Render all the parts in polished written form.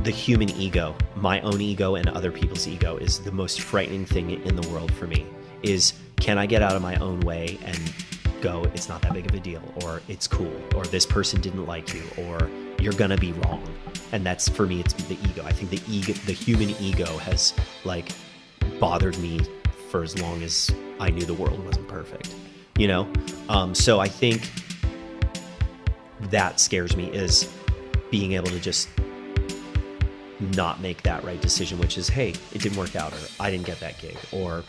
the human ego, my own ego and other people's ego, is the most frightening thing in the world for me. Is, can I get out of my own way and go, it's not that big of a deal, or it's cool, or this person didn't like you, or you're gonna be wrong. And that's, for me, it's the ego. I think the human ego has like bothered me for as long as I knew the world wasn't perfect, you know? So I think that scares me, is being able to just not make that right decision, which is, hey, it didn't work out, or I didn't get that gig, or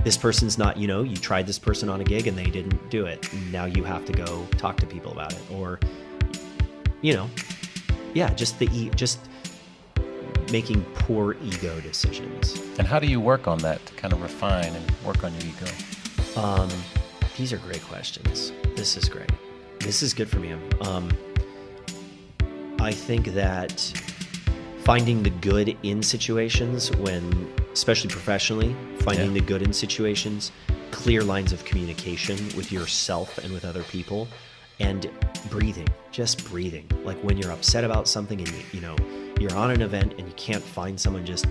this person's not, you know, you tried this person on a gig and they didn't do it. Now you have to go talk to people about it, or, you know, yeah, just making poor ego decisions. And how do you work on that to kind of refine and work on your ego? These are great questions. This is great. This is good for me. I think that finding the good in situations, when, especially professionally, finding the good in situations, clear lines of communication with yourself and with other people, and breathing, just breathing. Like when you're upset about something and you know, you're on an event and you can't find someone, just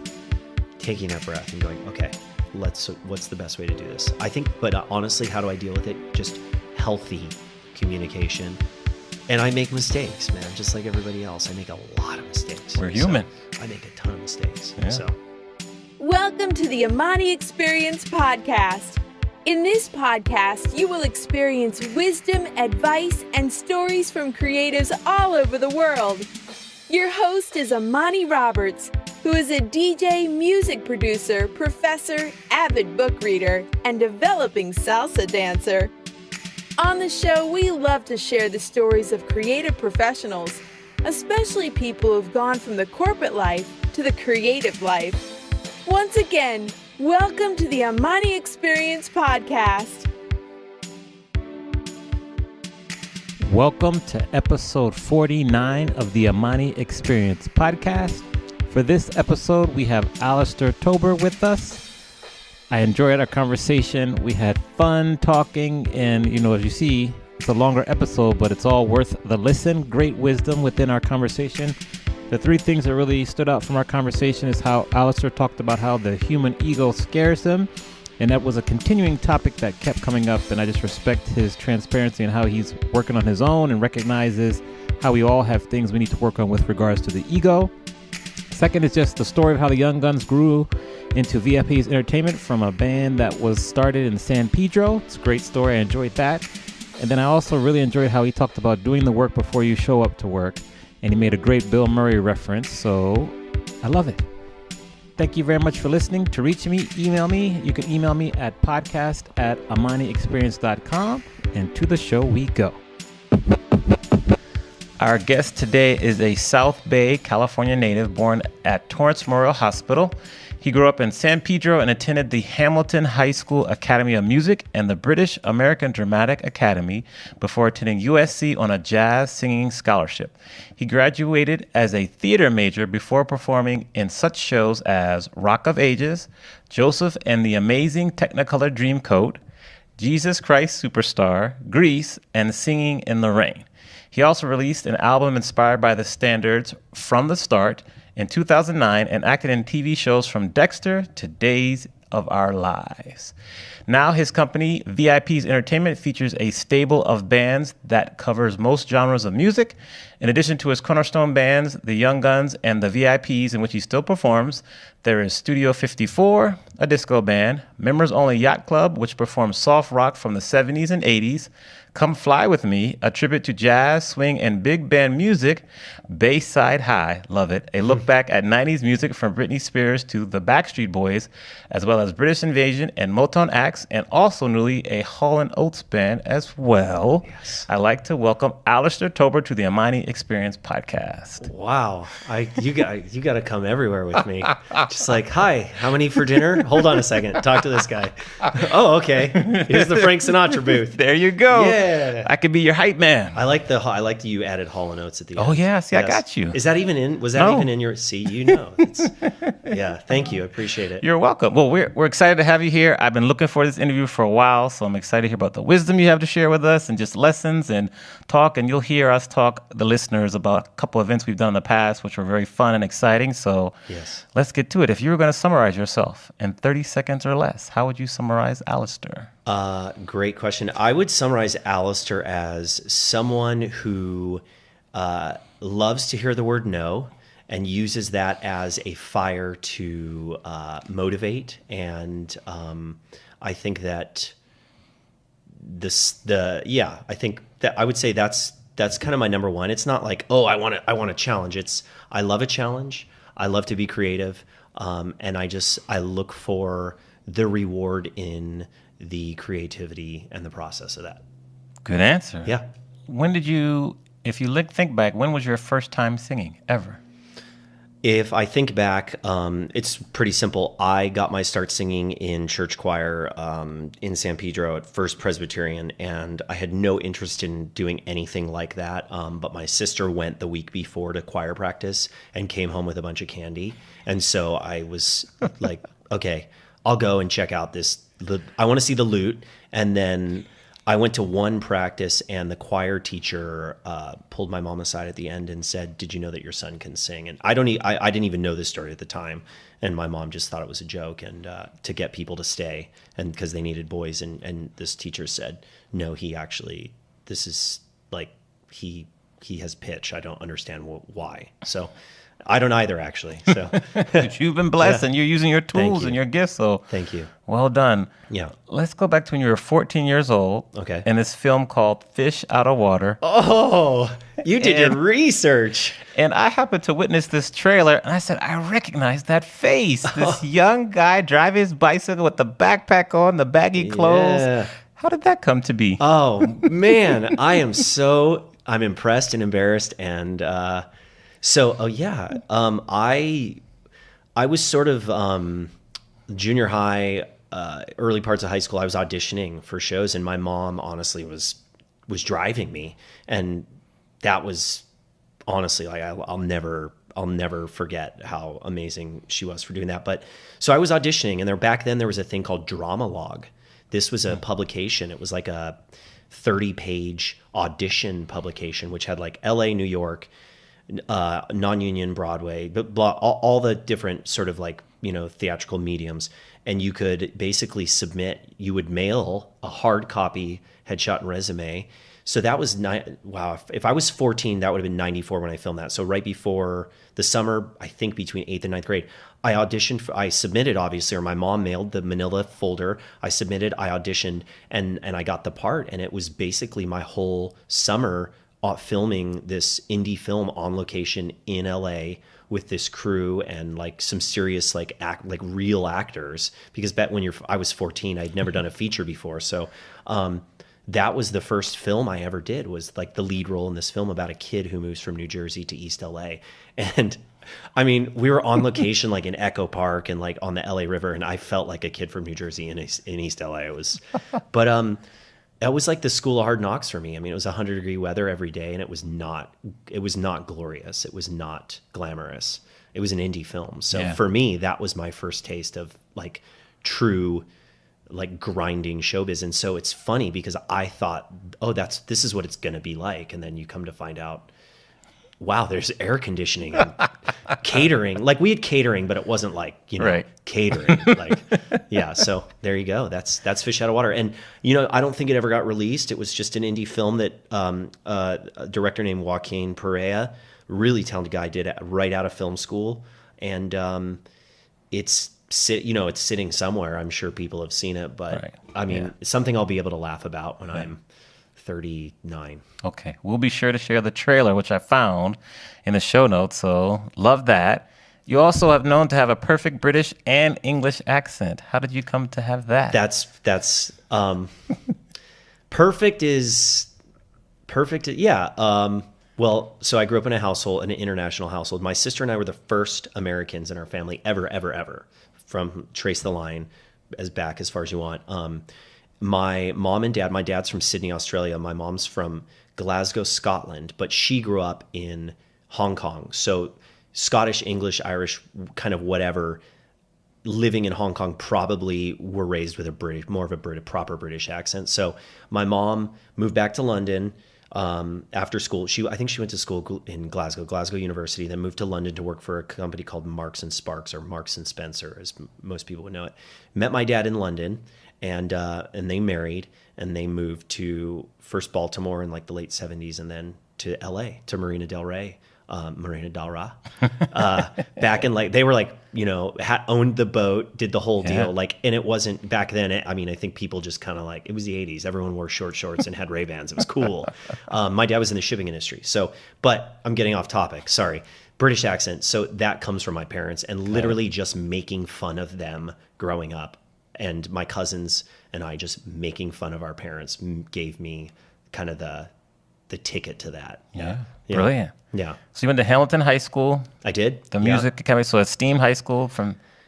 taking that breath and going, okay, what's the best way to do this? I think, but honestly, how do I deal with it? Just healthy communication. And I make mistakes, man, just like everybody else. I make a lot of mistakes. We're human. I make a ton of mistakes. Yeah. So, welcome to the Amani Experience Podcast. In this podcast, you will experience wisdom, advice, and stories from creatives all over the world. Your host is Amani Roberts, who is a DJ, music producer, professor, avid book reader, and developing salsa dancer. On the show, we love to share the stories of creative professionals, especially people who've gone from the corporate life to the creative life. Once again, welcome to the Amani Experience Podcast. Welcome to episode 49 of the Amani Experience Podcast. For this episode, we have Alistair Tober with us. I enjoyed our conversation. We had fun talking, and you know, as you see, it's a longer episode, but it's all worth the listen. Great wisdom within our conversation. The three things that really stood out from our conversation is how Alistair talked about how the human ego scares him, and that was a continuing topic that kept coming up, and I just respect his transparency and how he's working on his own and recognizes how we all have things we need to work on with regards to the ego. Second is just the story of how the Young Guns grew into VIP's Entertainment from a band that was started in San Pedro. It's a great story. I enjoyed that. And then I also really enjoyed how he talked about doing the work before you show up to work. And he made a great Bill Murray reference. So I love it. Thank you very much for listening. To reach me, email me. You can email me at podcast@amaniexperience.com. And to the show we go. Our guest today is a South Bay, California native born at Torrance Memorial Hospital. He grew up in San Pedro and attended the Hamilton High School Academy of Music and the British American Dramatic Academy before attending USC on a jazz singing scholarship. He graduated as a theater major before performing in such shows as Rock of Ages, Joseph and the Amazing Technicolor Dreamcoat, Jesus Christ Superstar, Grease, and Singing in the Rain. He also released an album inspired by the standards From the Start in 2009 and acted in TV shows from Dexter to Days of Our Lives. Now his company, VIP's Entertainment, features a stable of bands that covers most genres of music. In addition to his cornerstone bands, the Young Guns and the VIPs, in which he still performs, there is Studio 54, a disco band, Members Only Yacht Club, which performs soft rock from the 70s and 80s, Come Fly With Me, a tribute to jazz, swing, and big band music, Bayside High, love it, a look back at 90s music from Britney Spears to the Backstreet Boys, as well as British Invasion and Motown acts, and also newly a Hall & Oates band as well. Yes. I'd like to welcome Alistair Tober to the Amani Experience Podcast. wow, you got to come everywhere with me. Just like, hi, how many for dinner? Hold on a second, talk to this guy. Oh, okay. Here's the Frank Sinatra booth. There you go. Yeah. I could be your hype man. I like that you added Hall & Oates at the end. Oh, yeah. See, Yes. I got you. Is that even in? Was that No. even in your? See, you know. Yeah. Thank you. I appreciate it. You're welcome. Well, we're excited to have you here. I've been looking for this interview for a while, so I'm excited to hear about the wisdom you have to share with us and just lessons and talk. And you'll hear us talk, the listeners about a couple events we've done in the past, which were very fun and exciting. So Yes. let's get to it. If you were going to summarize yourself in 30 seconds or less, how would you summarize Alistair? Great question. I would summarize Alistair as someone who loves to hear the word no and uses that as a fire to motivate. And I think that I think that I would say that's kind of my number one. It's not like, oh, I want a challenge. It's, I love a challenge. I love to be creative. And I look for the reward in the creativity and the process of that. Good answer. Yeah. When did you, if you think back, when was your first time singing ever? If I think back, it's pretty simple. I got my start singing in church choir in San Pedro at First Presbyterian, and I had no interest in doing anything like that. But my sister went the week before to choir practice and came home with a bunch of candy. And so I was like, okay, I'll go and check out this. I want to see the lute. And then I went to one practice, and the choir teacher pulled my mom aside at the end and said, "Did you know that your son can sing?" And I didn't even know this story at the time, and my mom just thought it was a joke, and to get people to stay, and because they needed boys, and this teacher said, "No, this is like he has pitch. I don't understand why." So I don't either, actually. So But you've been blessed, and you're using your tools you. and your gifts. So Thank you. Well done. Yeah. Let's go back to when you were 14 years old. Okay. In this film called Fish Out of Water. Oh, you did your And- research. And I happened to witness this trailer, and I said, I recognize that face. This young guy driving his bicycle with the backpack on, the baggy clothes. Yeah. How did that come to be? Oh man, I'm impressed and embarrassed, and I was sort of junior high, early parts of high school. I was auditioning for shows, and my mom honestly was driving me, and that was honestly like I'll never forget how amazing she was for doing that. But so I was auditioning, and back then there was a thing called Dramalog. This was a publication. It was like a 30-page audition publication, which had like LA, New York, non-union Broadway, all the different sort of like, theatrical mediums. And you could basically you would mail a hard copy headshot and resume. So that was wow. If I was 14, that would have been 94 when I filmed that. So right before the summer, I think between 8th and 9th grade, I submitted, obviously, or my mom mailed the manila folder. I submitted, I auditioned, and I got the part. And it was basically my whole summer filming this indie film on location in LA with this crew and like some serious like real actors, because I was 14, I'd never done a feature before. So that was the first film I ever did, was like the lead role in this film about a kid who moves from New Jersey to East LA. And I mean, we were on location like in Echo Park and like on the LA River, and I felt like a kid from New Jersey in East LA. It was, but that was like the school of hard knocks for me. I mean, it was 100-degree weather every day, and it was not glorious. It was not glamorous. It was an indie film. So for me, that was my first taste of like true, like grinding showbiz. And so it's funny because I thought, oh, this is what it's going to be like. And then you come to find out, wow, there's air conditioning and catering. Like we had catering, but it wasn't like, Right. catering. Like, yeah. So there you go. That's Fish Out of Water. And, I don't think it ever got released. It was just an indie film that a director named Joaquin Perea, really talented guy, did right out of film school. And it's sitting somewhere. I'm sure people have seen it, but Right. I mean, it's something I'll be able to laugh about when I'm 39. Okay. We'll be sure to share the trailer, which I found in the show notes. So love that. You also have known to have a perfect British and English accent. How did you come to have that? That's perfect is perfect. Yeah. Well, so I grew up in an international household. My sister and I were the first Americans in our family ever, from trace the line as far as you want. My mom and dad, my dad's from Sydney, Australia. My mom's from Glasgow, Scotland, but she grew up in Hong Kong. So Scottish, English, Irish, kind of whatever, living in Hong Kong, probably were raised with more of a proper British accent. So my mom moved back to London. after school. I think she went to school in Glasgow University, then moved to London to work for a company called Marks and Sparks, or Marks and Spencer, as most people would know it. Met my dad in London, and they married, and they moved to first Baltimore in like the late 70s, and then to LA, to Marina Del Rey. Back in like, they were like, owned the boat, did the whole deal. Like, and it wasn't back then. I mean, I think people just kind of like, it was the 80s. Everyone wore short shorts and had Ray-Bans. It was cool. My dad was in the shipping industry. So, but I'm getting off topic. Sorry. British accent. So that comes from my parents, and literally just making fun of them growing up. And my cousins and I just making fun of our parents gave me kind of the ticket to that. Yeah. Brilliant. Yeah. So you went to Hamilton High School. I did. The music academy. So Esteem High School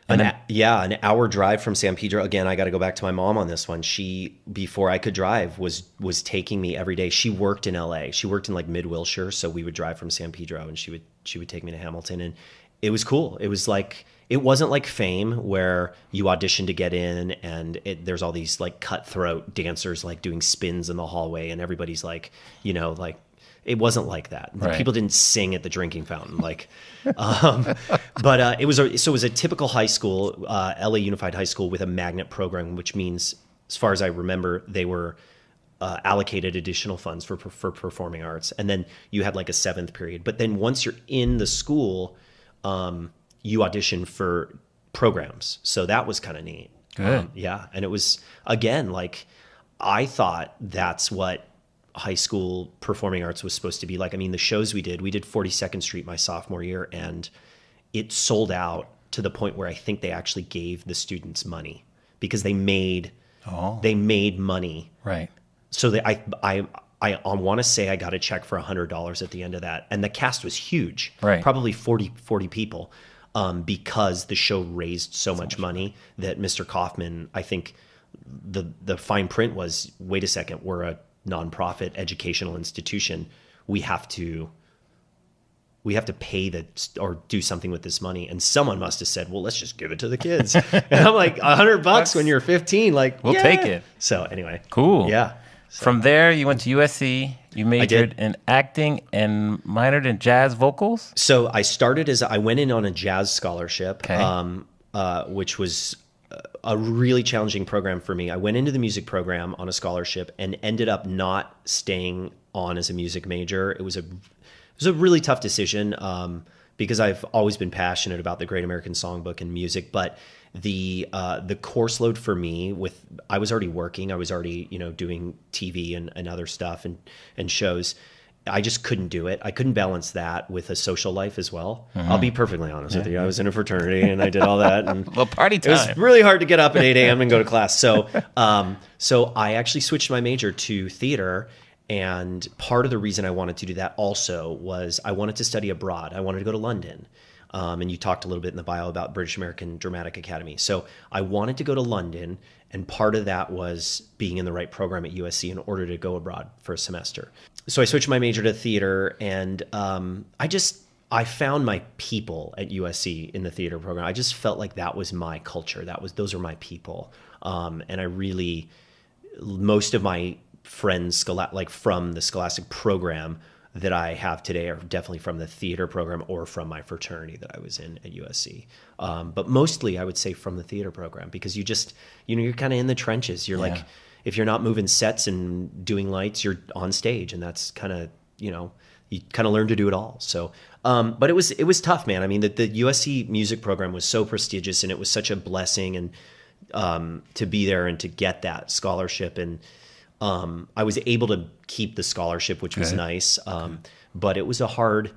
an hour drive from San Pedro. Again, I got to go back to my mom on this one. She, before I could drive, was taking me every day. She worked in LA. She worked in like mid Wilshire. So we would drive from San Pedro, and she would take me to Hamilton, and it was cool. It was like, it wasn't like Fame where you audition to get in, and there's all these like cutthroat dancers like doing spins in the hallway, and everybody's like, like, it wasn't like that. Right. People didn't sing at the drinking fountain, like, but it was a typical high school, LA Unified High School with a magnet program, which means, as far as I remember, they were allocated additional funds for performing arts, and then you had like a 7th period. But then once you're in the school, you audition for programs, so that was kind of neat. Good. And it was, again, like, I thought that's what high school performing arts was supposed to be like. I mean, the shows we did 42nd Street my sophomore year, and it sold out to the point where I think they actually gave the students money because they made money. Right. So I want to say I got a check for $100 at the end of that. And the cast was huge, right? Probably 40 people, because the show raised so much money that Mr. Kaufman, I think the fine print was, wait a second, we're a nonprofit educational institution. We have to pay or do something with this money. And someone must have said, well, let's just give it to the kids. And I'm like, $100 when you're 15, like, we'll take it. So anyway. Cool. Yeah. So. From there, you went to USC. You majored in acting and minored in jazz vocals. So I went in on a jazz scholarship, which was a really challenging program for me. I went into the music program on a scholarship and ended up not staying on as a music major. It was a really tough decision, because I've always been passionate about the Great American Songbook and music, but the course load for me, I was already working, I was already, doing TV and other stuff and shows. I just couldn't do it. I couldn't balance that with a social life as well. Mm-hmm. I'll be perfectly honest with you. I was in a fraternity and I did all that. And well, party time. It was really hard to get up at 8 a.m. and go to class. So I actually switched my major to theater. And part of the reason I wanted to do that also was I wanted to study abroad. I wanted to go to London. And you talked a little bit in the bio about British American Dramatic Academy. So I wanted to go to London, and part of that was being in the right program at USC in order to go abroad for a semester. So I switched my major to theater, and I found my people at USC in the theater program. I just felt like that was my culture. Those are my people. And I really, most of my friends like from the Scholastic program that I have today are definitely from the theater program or from my fraternity that I was in at USC. But mostly I would say from the theater program, because you just, you're kind of in the trenches. You're like, if you're not moving sets and doing lights, you're on stage, and that's kind of, you kind of learn to do it all. So, but it was tough, man. I mean, the USC music program was so prestigious, and it was such a blessing, and to be there and to get that scholarship, and I was able to keep the scholarship, which was nice. But it was a hard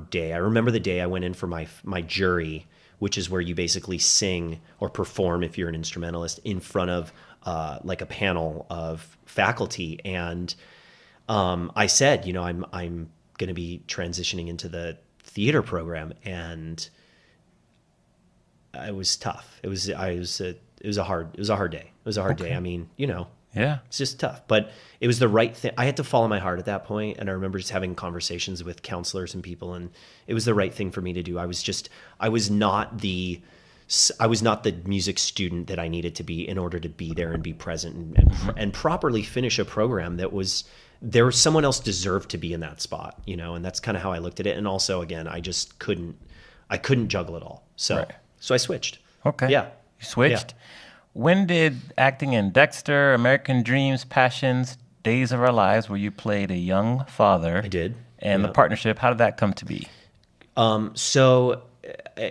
day. I remember the day I went in for my jury, which is where you basically sing or perform, if you're an instrumentalist, in front of like a panel of faculty. And I said, I'm going to be transitioning into the theater program, and it was tough. It was a hard day. It was a hard day. I mean, yeah, it's just tough, but it was the right thing. I had to follow my heart at that point, and I remember just having conversations with counselors and people, and it was the right thing for me to do. I was not the I was not the music student that I needed to be in order to be there and be present and properly finish a program that was there. Someone else deserved to be in that spot, you know, and that's kind of how I looked at it. And also, again, I couldn't juggle it all. So I switched. Okay. Yeah. You switched. Yeah. When did acting in Dexter, American Dreams, Passions, Days of Our Lives, where you played a young father? I did. And the partnership, how did that come to be? So,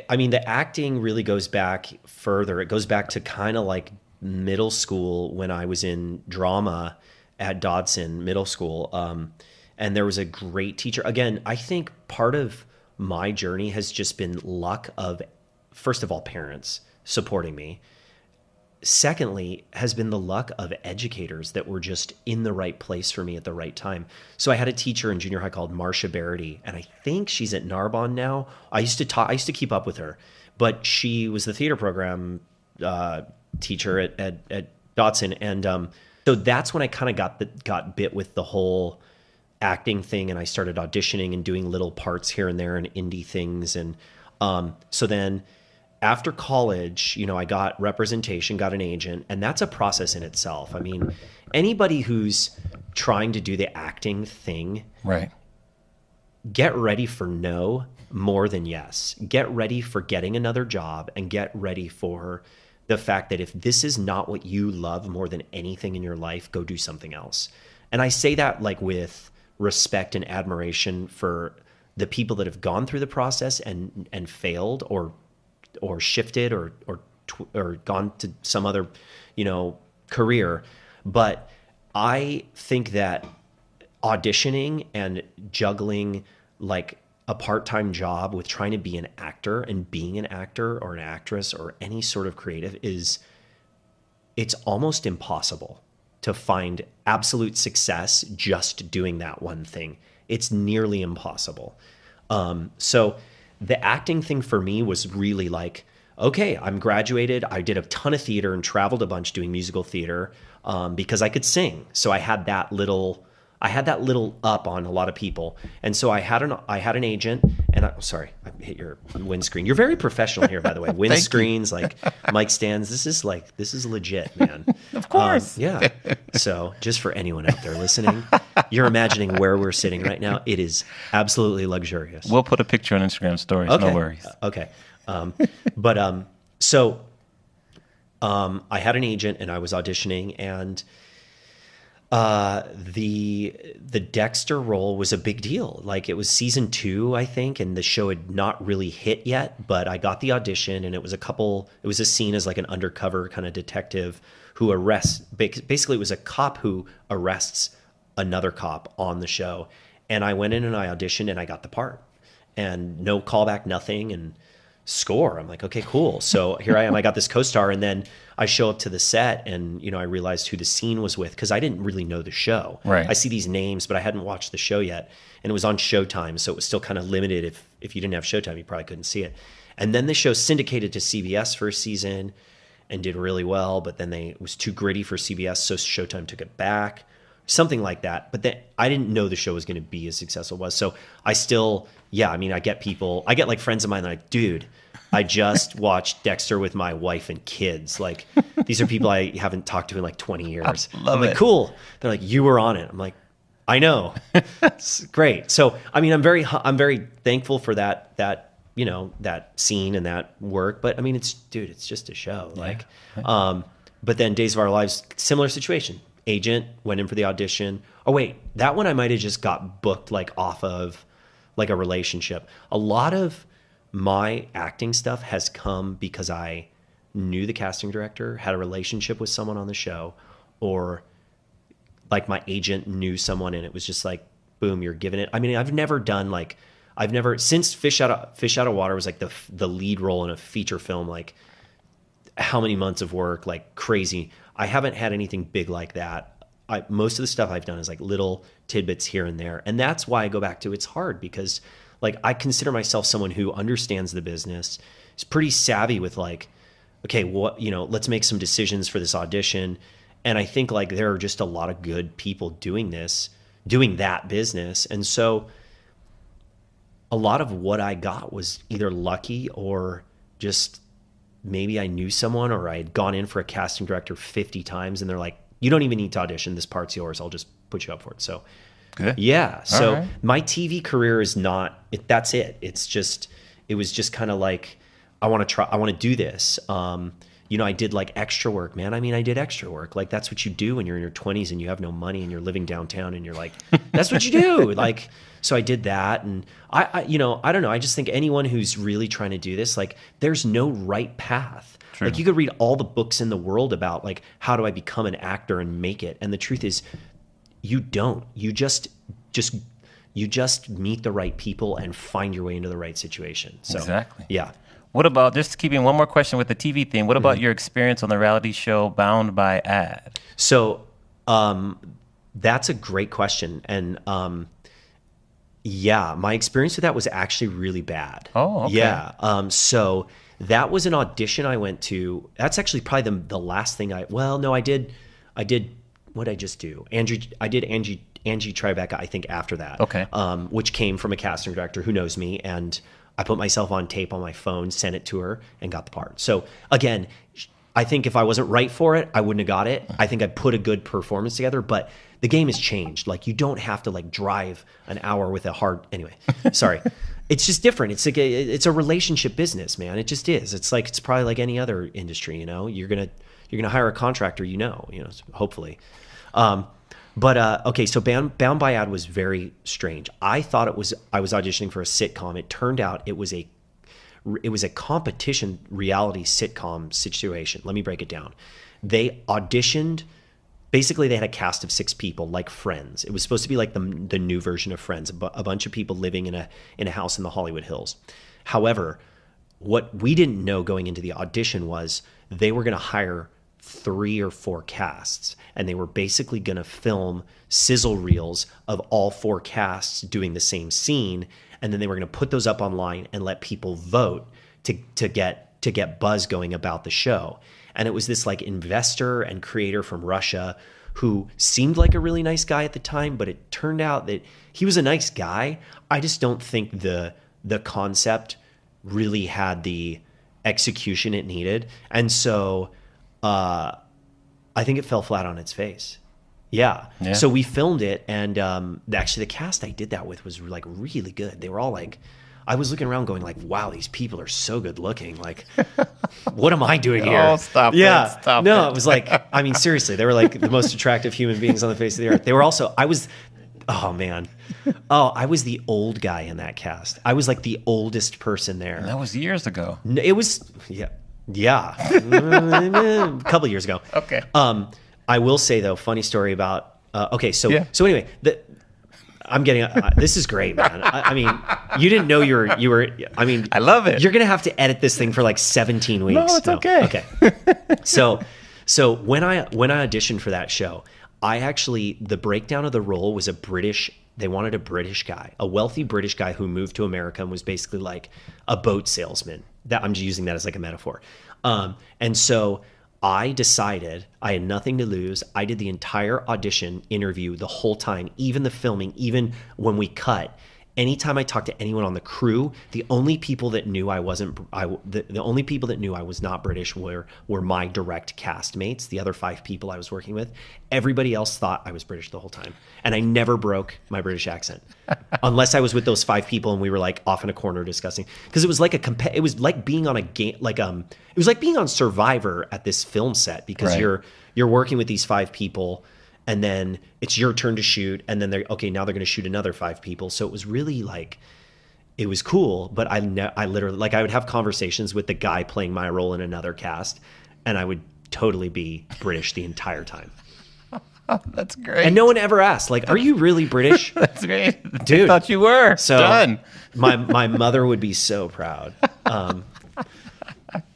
I mean, the acting really goes back further. It goes back to kind of like middle school when I was in drama at Dodson Middle School. And there was a great teacher. Again, I think part of my journey has just been luck of, first of all, parents supporting me. Secondly, has been the luck of educators that were just in the right place for me at the right time. So I had a teacher in junior high called Marcia Barity, and I think she's at Narbonne now. I used to keep up with her, but she was the theater program teacher at Dodson, and so that's when I kind of got bit with the whole acting thing, and I started auditioning and doing little parts here and there and indie things, and so then. After college, you know, I got representation, got an agent, and that's a process in itself. I mean, anybody who's trying to do the acting thing, right? Get ready for no more than yes. Get ready for getting another job and get ready for the fact that if this is not what you love more than anything in your life, go do something else. And I say that like with respect and admiration for the people that have gone through the process and failed or shifted or gone to some other, you know, career. But I think that auditioning and juggling like a part-time job with trying to be an actor and being an actor or an actress or any sort of creative it's almost impossible to find absolute success just doing that one thing. It's nearly impossible. So the acting thing for me was really like, okay, I'm graduated. I did a ton of theater and traveled a bunch doing musical theater because I could sing. So I had that little up on a lot of people. And so I had an agent, and sorry, I hit your windscreen. You're very professional here, by the way. Windscreens, like mic stands. This is legit, man. Of course. Yeah. So just for anyone out there listening, you're imagining where we're sitting right now. It is absolutely luxurious. We'll put a picture on Instagram stories. Okay. No worries. Okay. So I had an agent and I was auditioning, and the Dexter role was a big deal. Like it was season 2, I think, and the show had not really hit yet, but I got the audition, and it was a scene as like an undercover kind of detective who basically it was a cop who arrests another cop on the show. And I went in and I auditioned and I got the part, and no callback, nothing, and score. I'm like, okay, cool. So here I am. I got this co-star, and then I show up to the set, and you know, I realized who the scene was with because I didn't really know the show. Right. I see these names, but I hadn't watched the show yet, and it was on Showtime, so it was still kind of limited. If you didn't have Showtime, you probably couldn't see it. And then the show syndicated to CBS for a season and did really well, but then it was too gritty for CBS, so Showtime took it back. Something like that. But then I didn't know the show was going to be as successful as it was. So I still, I get like friends of mine that are like, dude, I just watched Dexter with my wife and kids. Like, these are people I haven't talked to in like 20 years. I'm like, cool. They're like, you were on it. I'm like, I know. It's great. So, I mean, I'm very thankful for that, you know, that scene and that work. But I mean, it's just a show. Yeah. Like, but then Days of Our Lives, similar situation. Agent, went in for the audition. Oh wait, that one I might have just got booked like off of like a relationship. A lot of my acting stuff has come because I knew the casting director, had a relationship with someone on the show, or like my agent knew someone, and it was just like, boom, you're giving it. I mean, since Fish Out of Water was like the lead role in a feature film, like how many months of work, like crazy. I haven't had anything big like that. Most of the stuff I've done is like little tidbits here and there. And that's why I go back to it's hard, because like I consider myself someone who understands the business, is pretty savvy with like, okay, let's make some decisions for this audition. And I think like there are just a lot of good people doing that business. And so a lot of what I got was either lucky or just maybe I knew someone, or I had gone in for a casting director 50 times and they're like, you don't even need to audition. This part's yours. I'll just put you up for it. So Good. yeah. So right. my TV career is not, that's it. It was just kind of like, I want to do this. I did like extra work, man. I mean, I did extra work. Like that's what you do when you're in your 20s and you have no money and you're living downtown and you're like, that's what you do. Like, so I did that. And I don't know. I just think anyone who's really trying to do this, like there's no right path. True. Like you could read all the books in the world about like, how do I become an actor and make it? And the truth is you don't, you just meet the right people and find your way into the right situation. So, exactly. Yeah. What about, just keeping one more question with the TV thing, what about your experience on the reality show Bound by Ad? So that's a great question. And my experience with that was actually really bad. Oh, okay. Yeah. So that was an audition I went to. That's actually probably the last thing I did, what did I just do? I did Angie Tribeca, I think, after that. Okay. Which came from a casting director who knows me, and I put myself on tape on my phone, sent it to her, and got the part. So again, I think if I wasn't right for it, I wouldn't have got it. I think I put a good performance together, but the game has changed. Like you don't have to like drive an hour with a hard, anyway, sorry. It's just different. It's like it's a relationship business, man. It just is. It's probably like any other industry, you're going to hire a contractor, hopefully. Okay, so Bound by Ad was very strange. I thought I was auditioning for a sitcom. It turned out it was a competition reality sitcom situation. Let me break it down. They auditioned, basically they had a cast of 6 people, like Friends. It was supposed to be like the new version of Friends, a bunch of people living in a house in the Hollywood Hills. However, what we didn't know going into the audition was they were going to hire 3 or 4 casts, and they were basically going to film sizzle reels of all 4 casts doing the same scene, and then they were going to put those up online and let people vote to get buzz going about the show. And it was this like investor and creator from Russia who seemed like a really nice guy at the time, but it turned out that he was a nice guy. I just don't think the concept really had the execution it needed, and so I think it fell flat on its face. Yeah. So we filmed it, and actually the cast I did that with was like really good. They were all like, I was looking around going like, wow, these people are so good looking. Like, what am I doing here? Oh, stop it. Stop no, it. It was like, I mean, seriously, they were like the most attractive human beings on the face of the earth. They were also, I was the old guy in that cast. I was like the oldest person there. And that was years ago. It was, yeah, a couple years ago. Okay. I will say though, funny story about. So anyway, I'm getting. This is great, man. I mean, you didn't know you were. I mean, I love it. You're gonna have to edit this thing for like 17 weeks. No, it's okay. Okay. So when I auditioned for that show, the breakdown of the role was they wanted a British guy, a wealthy British guy who moved to America and was basically like a boat salesman. That I'm just using that as like a metaphor. And so I decided I had nothing to lose. I did the entire audition interview the whole time, even the filming, even when we cut. Anytime I talked to anyone on the crew, the only people that knew I was not British were my direct castmates, the other 5 people I was working with. Everybody else thought I was British the whole time, and I never broke my British accent, unless I was with those 5 people and we were like off in a corner discussing. Because it was like it was like being on a game, it was like being on Survivor at this film set, because Right. you're working with these 5 people. And then it's your turn to shoot, and then now they're going to shoot another 5 people. So it was really like, it was cool, but I literally, like, I would have conversations with the guy playing my role in another cast, and I would totally be British the entire time. That's great. And no one ever asked, like, are you really British? That's great. Dude. I thought you were. So Done. my mother would be so proud.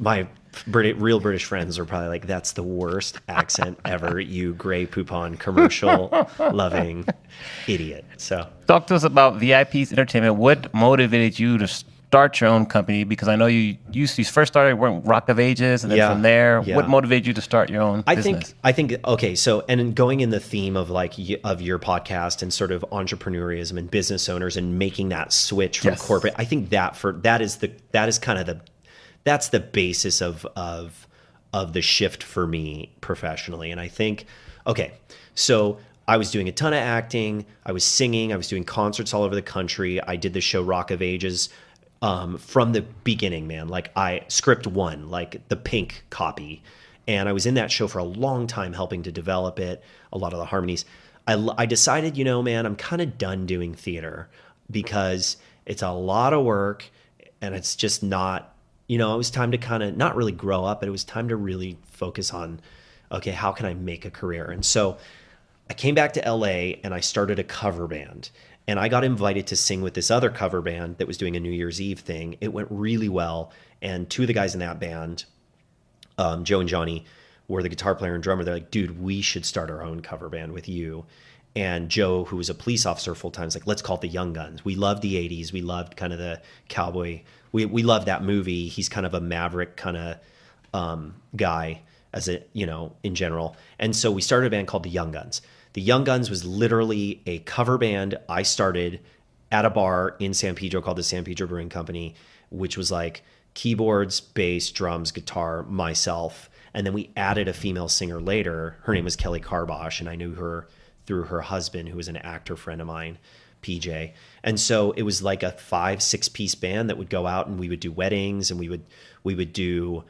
My real British friends are probably like, that's the worst accent ever, you Grey Poupon commercial loving idiot. So Talk to us about VIP's Entertainment. What motivated you to start your own company? Because I know you first started weren't Rock of Ages, and then from there, what motivated you to start your own business? I think okay, so, and going in the theme of like of your podcast and sort of entrepreneurism and business owners and making that switch from corporate, I think that is kind of that's the basis of the shift for me professionally. And I think, okay, so I was doing a ton of acting, I was singing, I was doing concerts all over the country. I did the show Rock of Ages from the beginning, man. Like script one, like the Pink copy. And I was in that show for a long time, helping to develop it, a lot of the harmonies. I decided, man, I'm kind of done doing theater because it's a lot of work and it's just not, it was time to kind of not really grow up, but it was time to really focus on, okay, how can I make a career? And so I came back to LA and I started a cover band. And I got invited to sing with this other cover band that was doing a New Year's Eve thing. It went really well. And two of the guys in that band, Joe and Johnny, were the guitar player and drummer. They're like, dude, we should start our own cover band with you. And Joe, who was a police officer full time, was like, let's call it the Young Guns. We loved the 80s. We loved kind of the cowboy. We loved that movie. He's kind of a maverick kind of guy as in general. And so we started a band called the Young Guns. The Young Guns was literally a cover band I started at a bar in San Pedro called the San Pedro Brewing Company, which was like keyboards, bass, drums, guitar, myself. And then we added a female singer later. Her name was Kelly Carbosh, and I knew her through her husband, who was an actor friend of mine, PJ. And so it was like a 5-6 piece band that would go out and we would do weddings and we would do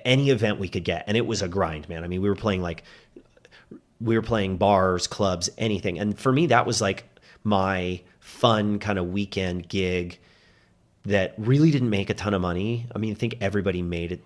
any event we could get. And it was a grind, man. I mean, we were playing bars, clubs, anything. And for me, that was like my fun kind of weekend gig that really didn't make a ton of money. I mean, I think everybody made it,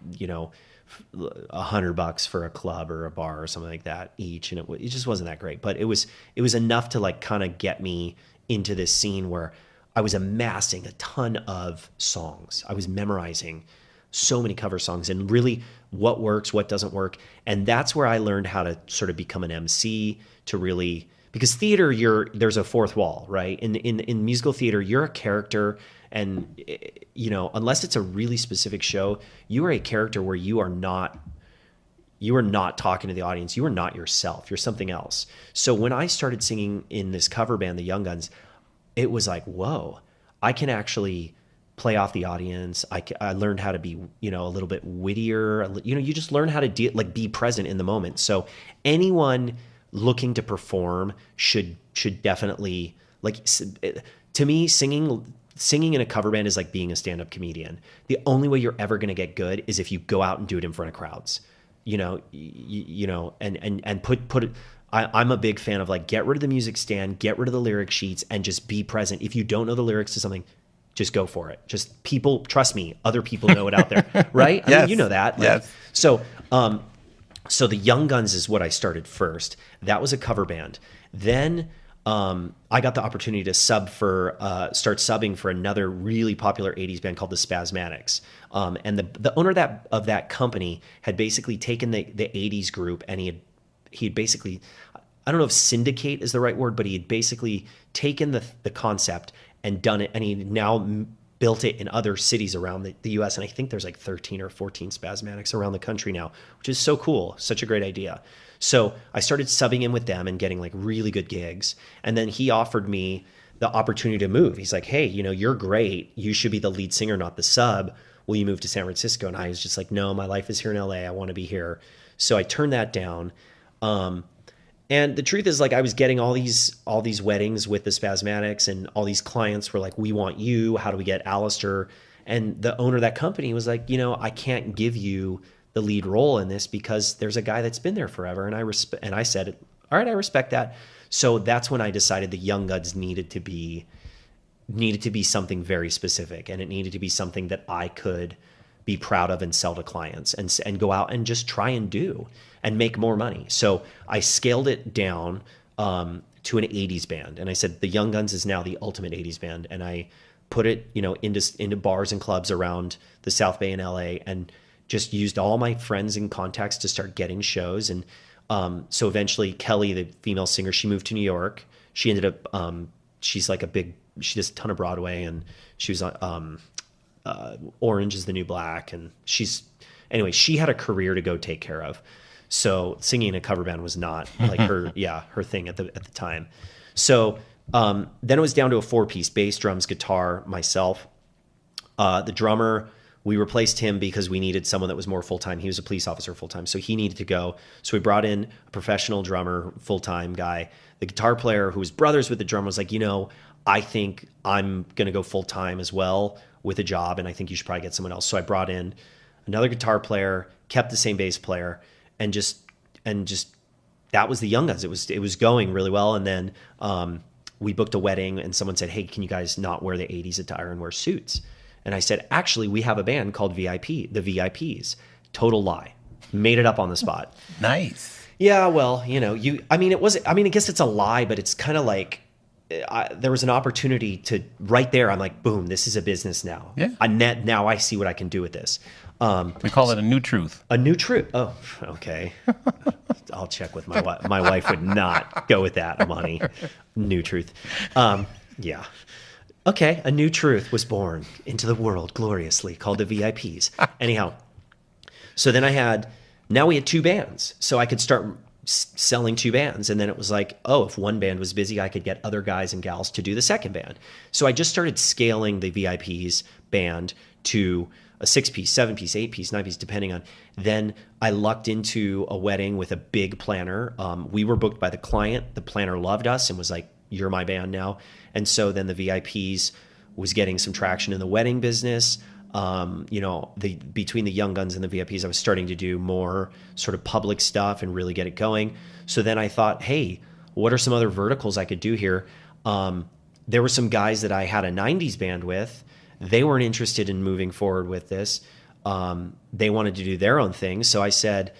$100 for a club or a bar or something like that each. And it just wasn't that great, but it was enough to like kind of get me into this scene where I was amassing a ton of songs. I was memorizing so many cover songs and really what works, what doesn't work. And that's where I learned how to sort of become an MC, to really, because theater, there's a fourth wall, right? In musical theater, you're a character, and unless it's a really specific show, you are a character where you are not talking to the audience. You are not yourself. You're something else. So when I started singing in this cover band, the Young Guns, it was like, whoa, I can actually play off the audience. I learned how to be, a little bit wittier. You just learn how to be present in the moment. So anyone looking to perform should definitely, to me, singing in a cover band is like being a stand-up comedian. The only way you're ever going to get good is if you go out and do it in front of crowds. And put it. I'm a big fan of like, get rid of the music stand, get rid of the lyric sheets, and just be present. If you don't know the lyrics to something, just go for it. Just people, trust me, other people know it out there, right? Yes. I mean, you know that. Yes. So the Young Guns is what I started first. That was a cover band. Then I got the opportunity to start subbing for another really popular 80s band called the Spasmatics. And the owner of that company had basically taken the 80s group, and he had basically, I don't know if syndicate is the right word, but he had basically taken the concept and done it, and he now built it in other cities around the US. And I think there's like 13 or 14 Spasmatics around the country now, which is so cool. Such a great idea. So I started subbing in with them and getting like really good gigs. And then he offered me the opportunity to move. He's like, hey, you're great. You should be the lead singer, not the sub. Will you move to San Francisco? And I was just like, no, my life is here in LA. I want to be here. So I turned that down. And the truth is, like, I was getting all these weddings with the Spasmatics, and all these clients were like, we want you. How do we get Alistair? And the owner of that company was like, I can't give you the lead role in this because there's a guy that's been there forever. And I said, all right, I respect that. So that's when I decided the Young Guns needed to be something very specific, and it needed to be something that I could be proud of and sell to clients and go out and just try and do and make more money. So I scaled it down to an 80s band. And I said, the Young Guns is now the ultimate 80s band. And I put it, into bars and clubs around the South Bay in LA, and just used all my friends and contacts to start getting shows. And so eventually Kelly, the female singer, she moved to New York. She ended up, she does a ton of Broadway, and she was Orange is the New Black. And she had a career to go take care of. So singing in a cover band was not like her thing at the time. So then it was down to a 4-piece: bass, drums, guitar, myself. The drummer we replaced him because we needed someone that was more full-time. He was a police officer full-time, so he needed to go. So we brought in a professional drummer, full-time guy. The guitar player who was brothers with the drummer was like, I think I'm going to go full-time as well with a job, and I think you should probably get someone else. So I brought in another guitar player, kept the same bass player, and just that was the Young Guns. It was going really well. And then we booked a wedding, and someone said, hey, can you guys not wear the 80s attire and wear suits? And I said, actually, we have a band called VIP, the VIPs. Total lie. Made it up on the spot. Nice. Yeah, well, I guess it's a lie, but it's kind of like, there was an opportunity to right there. I'm like, boom, this is a business now. Yeah. Now I see what I can do with this. We call it a new truth. A new truth. Oh, okay. I'll check with my wife. My wife would not go with that, Amani. New truth. Yeah. Okay. A new truth was born into the world gloriously called the VIPs. Anyhow. So then now we had 2 bands. So I could start selling 2 bands. And then it was like, oh, if one band was busy, I could get other guys and gals to do the second band. So I just started scaling the VIPs band to a 6-piece, 7-piece, 8-piece, 9-piece, depending on. Then I lucked into a wedding with a big planner. We were booked by the client. The planner loved us and was like, you're my band now. And so then the VIPs was getting some traction in the wedding business. Between the Young Guns and the VIPs, I was starting to do more sort of public stuff and really get it going. So then I thought, hey, what are some other verticals I could do here? There were some guys that I had a 90s band with. They weren't interested in moving forward with this. They wanted to do their own thing. So I said,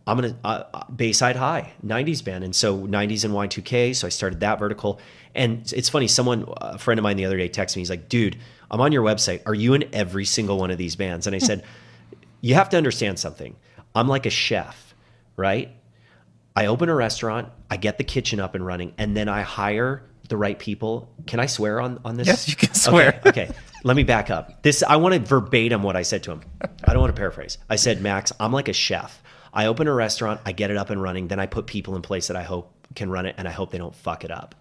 I'm going to Bayside High, 90s band. And so 90s and Y2K. So I started that vertical. And it's funny, a friend of mine the other day texted me. He's like, dude, I'm on your website. Are you in every single one of these bands? And I said, you have to understand something. I'm like a chef, right? I open a restaurant, I get the kitchen up and running, and then I hire the right people. Can I swear on this? Yes, you can swear. Okay. Let me back up. I want to verbatim what I said to him. I don't want to paraphrase. I said, Max, I'm like a chef. I open a restaurant, I get it up and running, then I put people in place that I hope can run it, and I hope they don't fuck it up.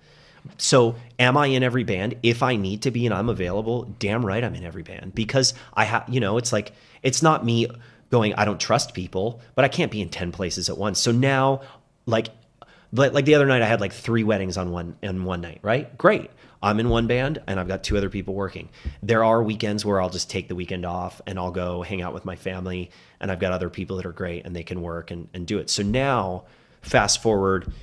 So am I in every band? If I need to be and I'm available, damn right I'm in every band, because I have, it's like, it's not me going, I don't trust people, but I can't be in 10 places at once. So now, like the other night, I had like 3 weddings on one night, right? Great. I'm in one band and I've got 2 other people working. There are weekends where I'll just take the weekend off and I'll go hang out with my family, and I've got other people that are great and they can work and do it. So now, fast forward,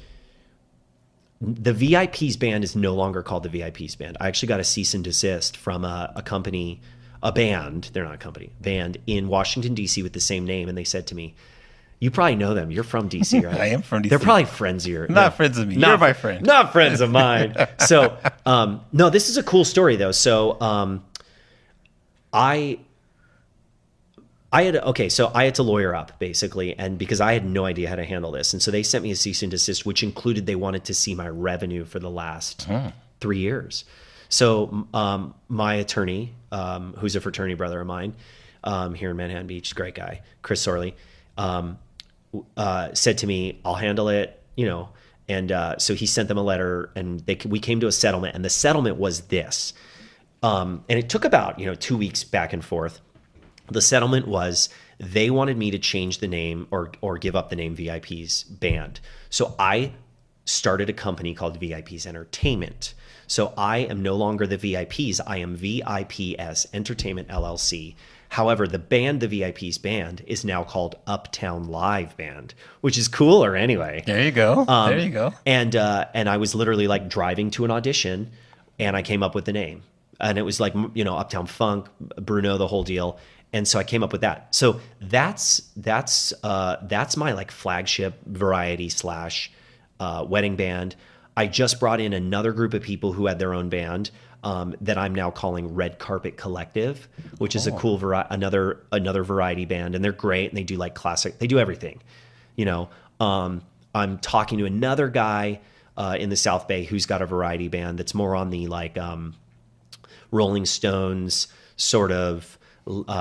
the VIPs band is no longer called the VIPs band. I actually got a cease and desist from a company, a band, they're not a company, band in Washington, D.C. with the same name. And they said to me, you probably know them. You're from D.C., right? I am from D.C. They're probably friends of yours. Not friends of me. You're my friend. Not friends of mine. So, no, this is a cool story, though. So I had to lawyer up, basically, and because I had no idea how to handle this. And so they sent me a cease and desist, which included they wanted to see my revenue for the last 3 years. So my attorney, who's a fraternity brother of mine here in Manhattan Beach, great guy, Chris Sorley, said to me, I'll handle it, and so he sent them a letter, and we came to a settlement, and the settlement was this. And it took about 2 weeks back and forth. The settlement was they wanted me to change the name or give up the name VIP's band. So I started a company called VIP's Entertainment. So I am no longer the VIPs. I am VIPS Entertainment LLC. However, the band, the VIP's band, is now called Uptown Live Band, which is cooler anyway. There you go. There you go. And I was literally like driving to an audition, and I came up with the name. And it was like, Uptown Funk, Bruno, the whole deal. And so I came up with that. So that's my like flagship variety / wedding band. I just brought in another group of people who had their own band that I'm now calling Red Carpet Collective, which is a cool another variety band, and they're great, and they do like classic, they do everything. I'm talking to another guy in the South Bay who's got a variety band that's more on the like Rolling Stones sort of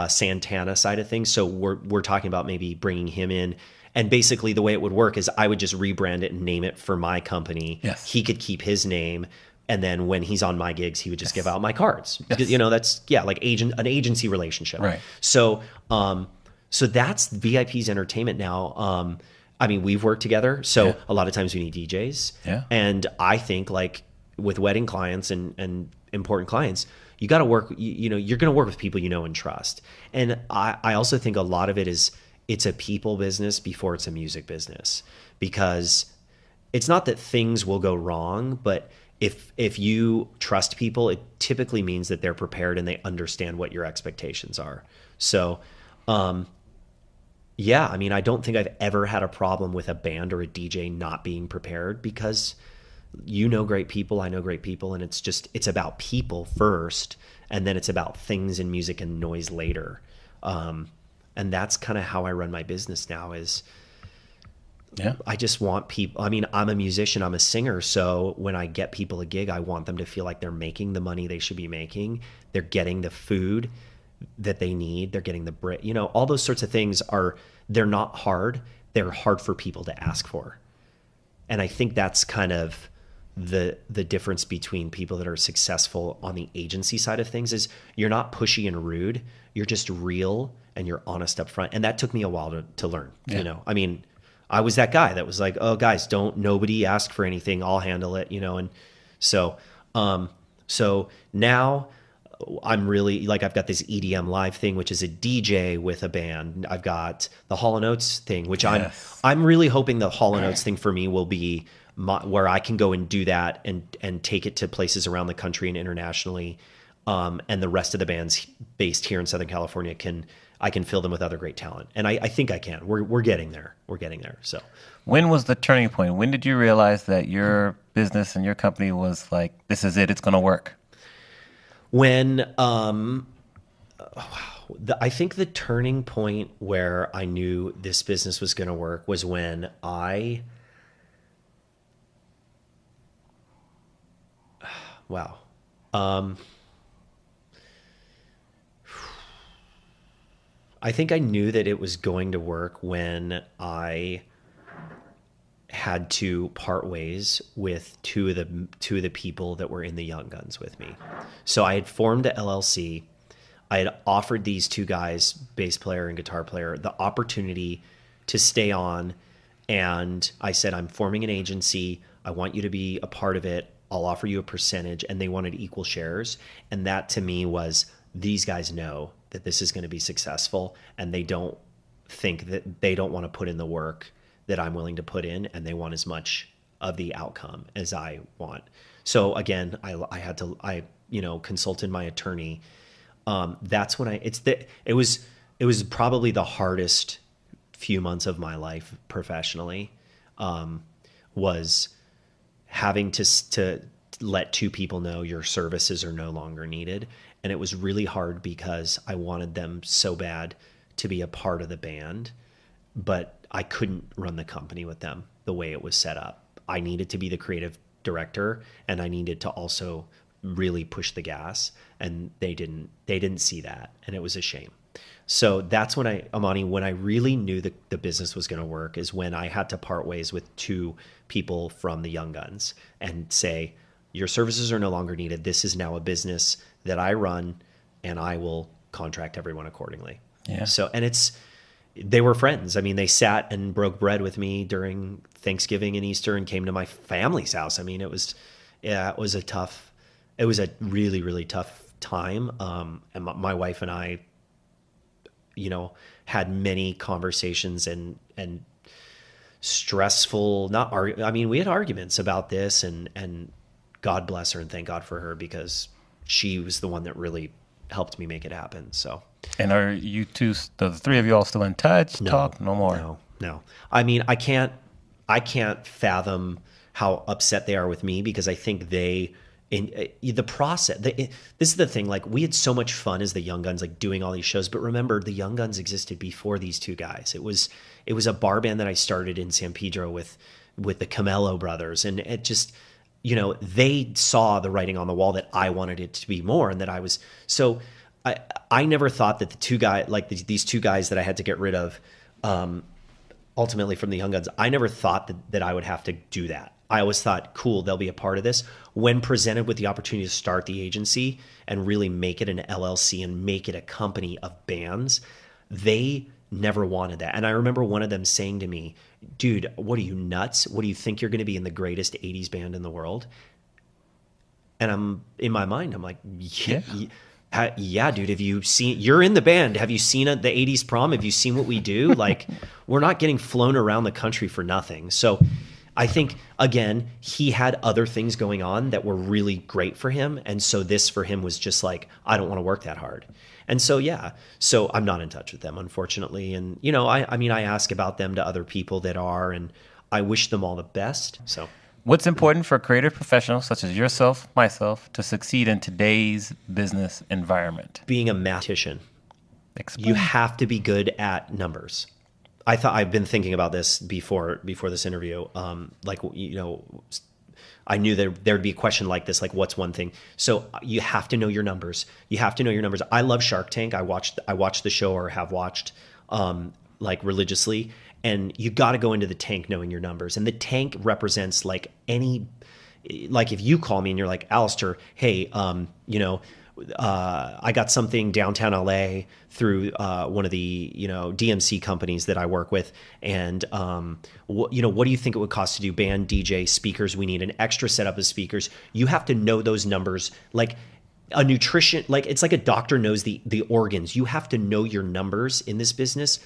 Santana side of things. So we're talking about maybe bringing him in. And basically the way it would work is I would just rebrand it and name it for my company. Yes. He could keep his name, And then when he's on my gigs, he would just give out my cards. Because, you know, that's like an agency relationship. Right. So, so that's VIP's entertainment now. I mean, we've worked together, so a lot of times we need DJs. Yeah. And I think like with wedding clients and important clients, you got to work, you know, you're going to work with people you know and trust. And I also think a lot of it is it's a people business before it's a music business, because it's not that things will go wrong, but if you trust people, it typically means that they're prepared and they understand what your expectations are. So, yeah, I mean, I don't think I've ever had a problem with a band or a DJ not being prepared, because you know great people, I know great people, and it's about people first, and then it's about things and music and noise later. And that's kind of how I run my business now is I just want people. I mean, I'm a musician, I'm a singer. So when I get people a gig, I want them to feel like they're making the money they should be making. They're getting the food that they need. They're getting the you know, all those sorts of things they're not hard. They're hard for people to ask for. And I think that's kind of the difference between people that are successful on the agency side of things is you're not pushy and rude. You're just real and you're honest up front. And that took me a while to learn, you know, I mean, I was that guy that was like, oh guys, nobody ask for anything. I'll handle it, you know? And so, so now I'm really like, I've got this EDM live thing, which is a DJ with a band. I've got the Hall & Oates thing, which I'm really hoping the Hall & Oates thing for me will be where I can go and do that and take it to places around the country and internationally. And the rest of the bands based here in Southern California I can fill them with other great talent. And I think I can. We're getting there. We're getting there. So when was the turning point? When did you realize that your business and your company was like, this is it, it's going to work? When, I think the turning point where I knew this business was going to work was when I think I knew that it was going to work when I had to part ways with two of the people that were in the Young Guns with me. So I had formed the LLC. I had offered these two guys, bass player and guitar player, the opportunity to stay on. And I said, I'm forming an agency. I want you to be a part of it. I'll offer you a percentage. And they wanted equal shares. And that to me was, these guys know that this is going to be successful, and they don't think that they don't want to put in the work that I'm willing to put in, and they want as much of the outcome as I want. So again, I consulted my attorney. That's when it was probably the hardest few months of my life professionally, was having to let two people know your services are no longer needed. And it was really hard because I wanted them so bad to be a part of the band, but I couldn't run the company with them the way it was set up. I needed to be the creative director, and I needed to also really push the gas, and they didn't see that, and it was a shame. So that's when when I really knew that the business was going to work, is when I had to part ways with two people from the Young Guns and say, your services are no longer needed. This is now a business that I run, and I will contract everyone accordingly. Yeah. So, and they were friends. I mean, they sat and broke bread with me during Thanksgiving and Easter and came to my family's house. I mean, it was a really, really tough time. And my wife and I, you know, had many conversations and stressful, we had arguments about this, and God bless her and thank God for her, because she was the one that really helped me make it happen. So. And are you two, the three of you all still in touch? No, talk? No more? No. I mean, I can't fathom how upset they are with me, because I think the process, this is the thing, like, we had so much fun as the Young Guns, like doing all these shows, but remember, the Young Guns existed before these two guys. It was a bar band that I started in San Pedro with the Camello brothers. And it just, you know, they saw the writing on the wall that I wanted it to be more, and that I was, so I never thought that the two guys, like these two guys that I had to get rid of, ultimately from the Young Guns, I never thought that I would have to do that. I always thought, cool, they'll be a part of this. When presented with the opportunity to start the agency and really make it an LLC and make it a company of bands, they never wanted that. And I remember one of them saying to me, dude, what are you, nuts? What do you think you're going to be in the greatest 80s band in the world? And I'm in my mind, I'm like, yeah, dude, have you seen, you're in the band. Have you seen the 80s prom? Have you seen what we do? Like, we're not getting flown around the country for nothing. So I think, again, he had other things going on that were really great for him. And so this for him was just like, I don't want to work that hard. And so, so I'm not in touch with them, unfortunately. And, I mean, I ask about them to other people that are, and I wish them all the best. So what's important for creative professionals such as yourself, myself, to succeed in today's business environment? Being a mathematician. Explain. You have to be good at numbers. I've been thinking about this before this interview. I knew there'd be a question like this, like what's one thing? So you have to know your numbers. I love Shark Tank. I watched the show, or have watched religiously. And you got to go into the tank knowing your numbers. And the tank represents like if you call me and you're like, Alistair, hey, I got something downtown LA through one of the DMC companies that I work with, and what do you think it would cost to do band, DJ, speakers? We need an extra setup of speakers. You have to know those numbers, like a nutrition, like it's like a doctor knows the organs. You have to know your numbers in this business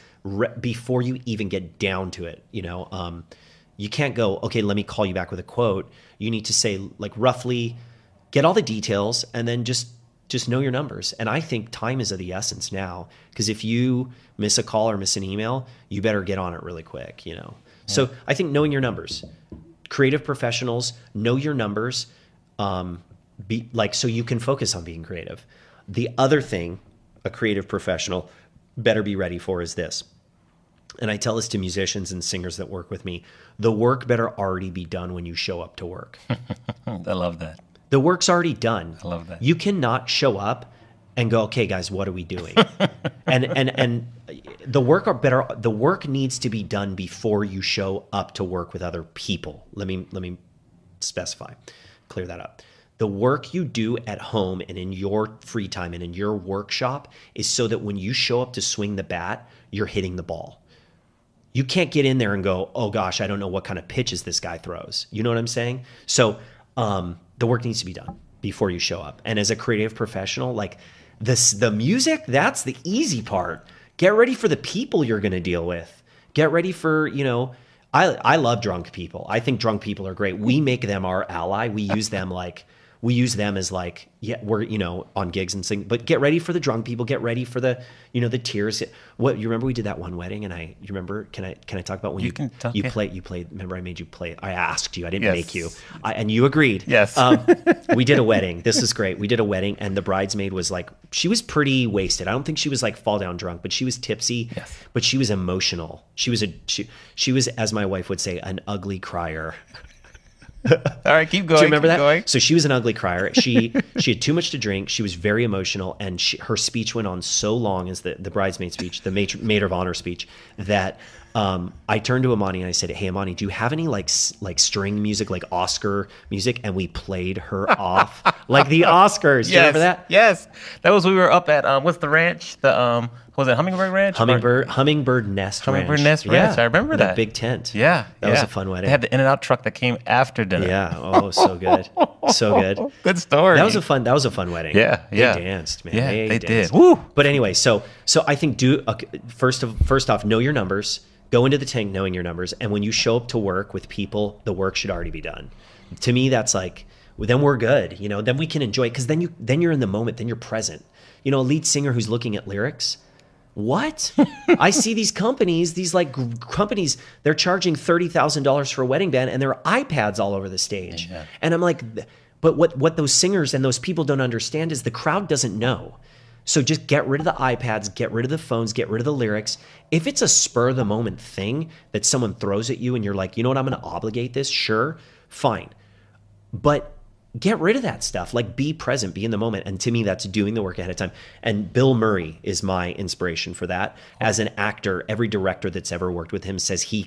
before you even get down to it. You can't go, okay, let me call you back with a quote. You need to say, like, roughly get all the details, and then just know your numbers. And I think time is of the essence now, because if you miss a call or miss an email, you better get on it really quick, So I think knowing your numbers, creative professionals, know your numbers, so you can focus on being creative. The other thing a creative professional better be ready for is this. And I tell this to musicians and singers that work with me. The work better already be done when you show up to work. I love that. The work's already done. I love that. You cannot show up and go, okay, guys, what are we doing? and the work needs to be done before you show up to work with other people. Let me specify, clear that up. The work you do at home and in your free time and in your workshop is so that when you show up to swing the bat, you're hitting the ball. You can't get in there and go, oh gosh, I don't know what kind of pitches this guy throws. You know what I'm saying? So, the work needs to be done before you show up. And as a creative professional, like the music, that's the easy part. Get ready for the people you're going to deal with. Get ready for, I love drunk people. I think drunk people are great. We make them our ally. We use them as like, yeah, we're, on gigs and sing, but get ready for the drunk people, get ready for the, the tears. What, you remember we did that one wedding and you remember, can I talk about when you played, remember I made you play, I asked you, I didn't make you, and you agreed. Yes. We did a wedding. This is great. We did a wedding and the bridesmaid was like, she was pretty wasted. I don't think she was like fall down drunk, but she was tipsy, but she was emotional. She was, as my wife would say, an ugly crier. All right, keep going. Do you remember that? Going. So she was an ugly crier. She had too much to drink. She was very emotional, and her speech went on so long as the bridesmaid speech, the maid of honor speech, that I turned to Amani and I said, "Hey, Amani, do you have any like string music, like Oscar music?" And we played her off like the Oscars. Do you remember that? Yes, that was we were up at what's the ranch? The was it Hummingbird Ranch? Hummingbird Nest Ranch. Hummingbird Nest Ranch. I remember that big tent. Yeah, that was a fun wedding. They had the In-N-Out truck that came after dinner. Yeah. Oh, so good, so good. Good story. That was a fun wedding. Yeah, They danced, man. Yeah, they danced. did. Woo! But anyway, so I think first off, know your numbers. Go into the tank knowing your numbers, and when you show up to work with people, the work should already be done. To me, that's like, well, then we're good. Then we can enjoy it, because then you're in the moment, then you're present. A lead singer who's looking at lyrics. What? I see these companies, they're charging $30,000 for a wedding band, and there are iPads all over the stage. Yeah. And I'm like, but what those singers and those people don't understand is the crowd doesn't know. So just get rid of the iPads, get rid of the phones, get rid of the lyrics. If it's a spur of the moment thing that someone throws at you and you're like, you know what, I'm going to obligate this, sure, fine. But get rid of that stuff. Like, be present, be in the moment. And to me, that's doing the work ahead of time. And Bill Murray is my inspiration for that. As an actor, every director that's ever worked with him says he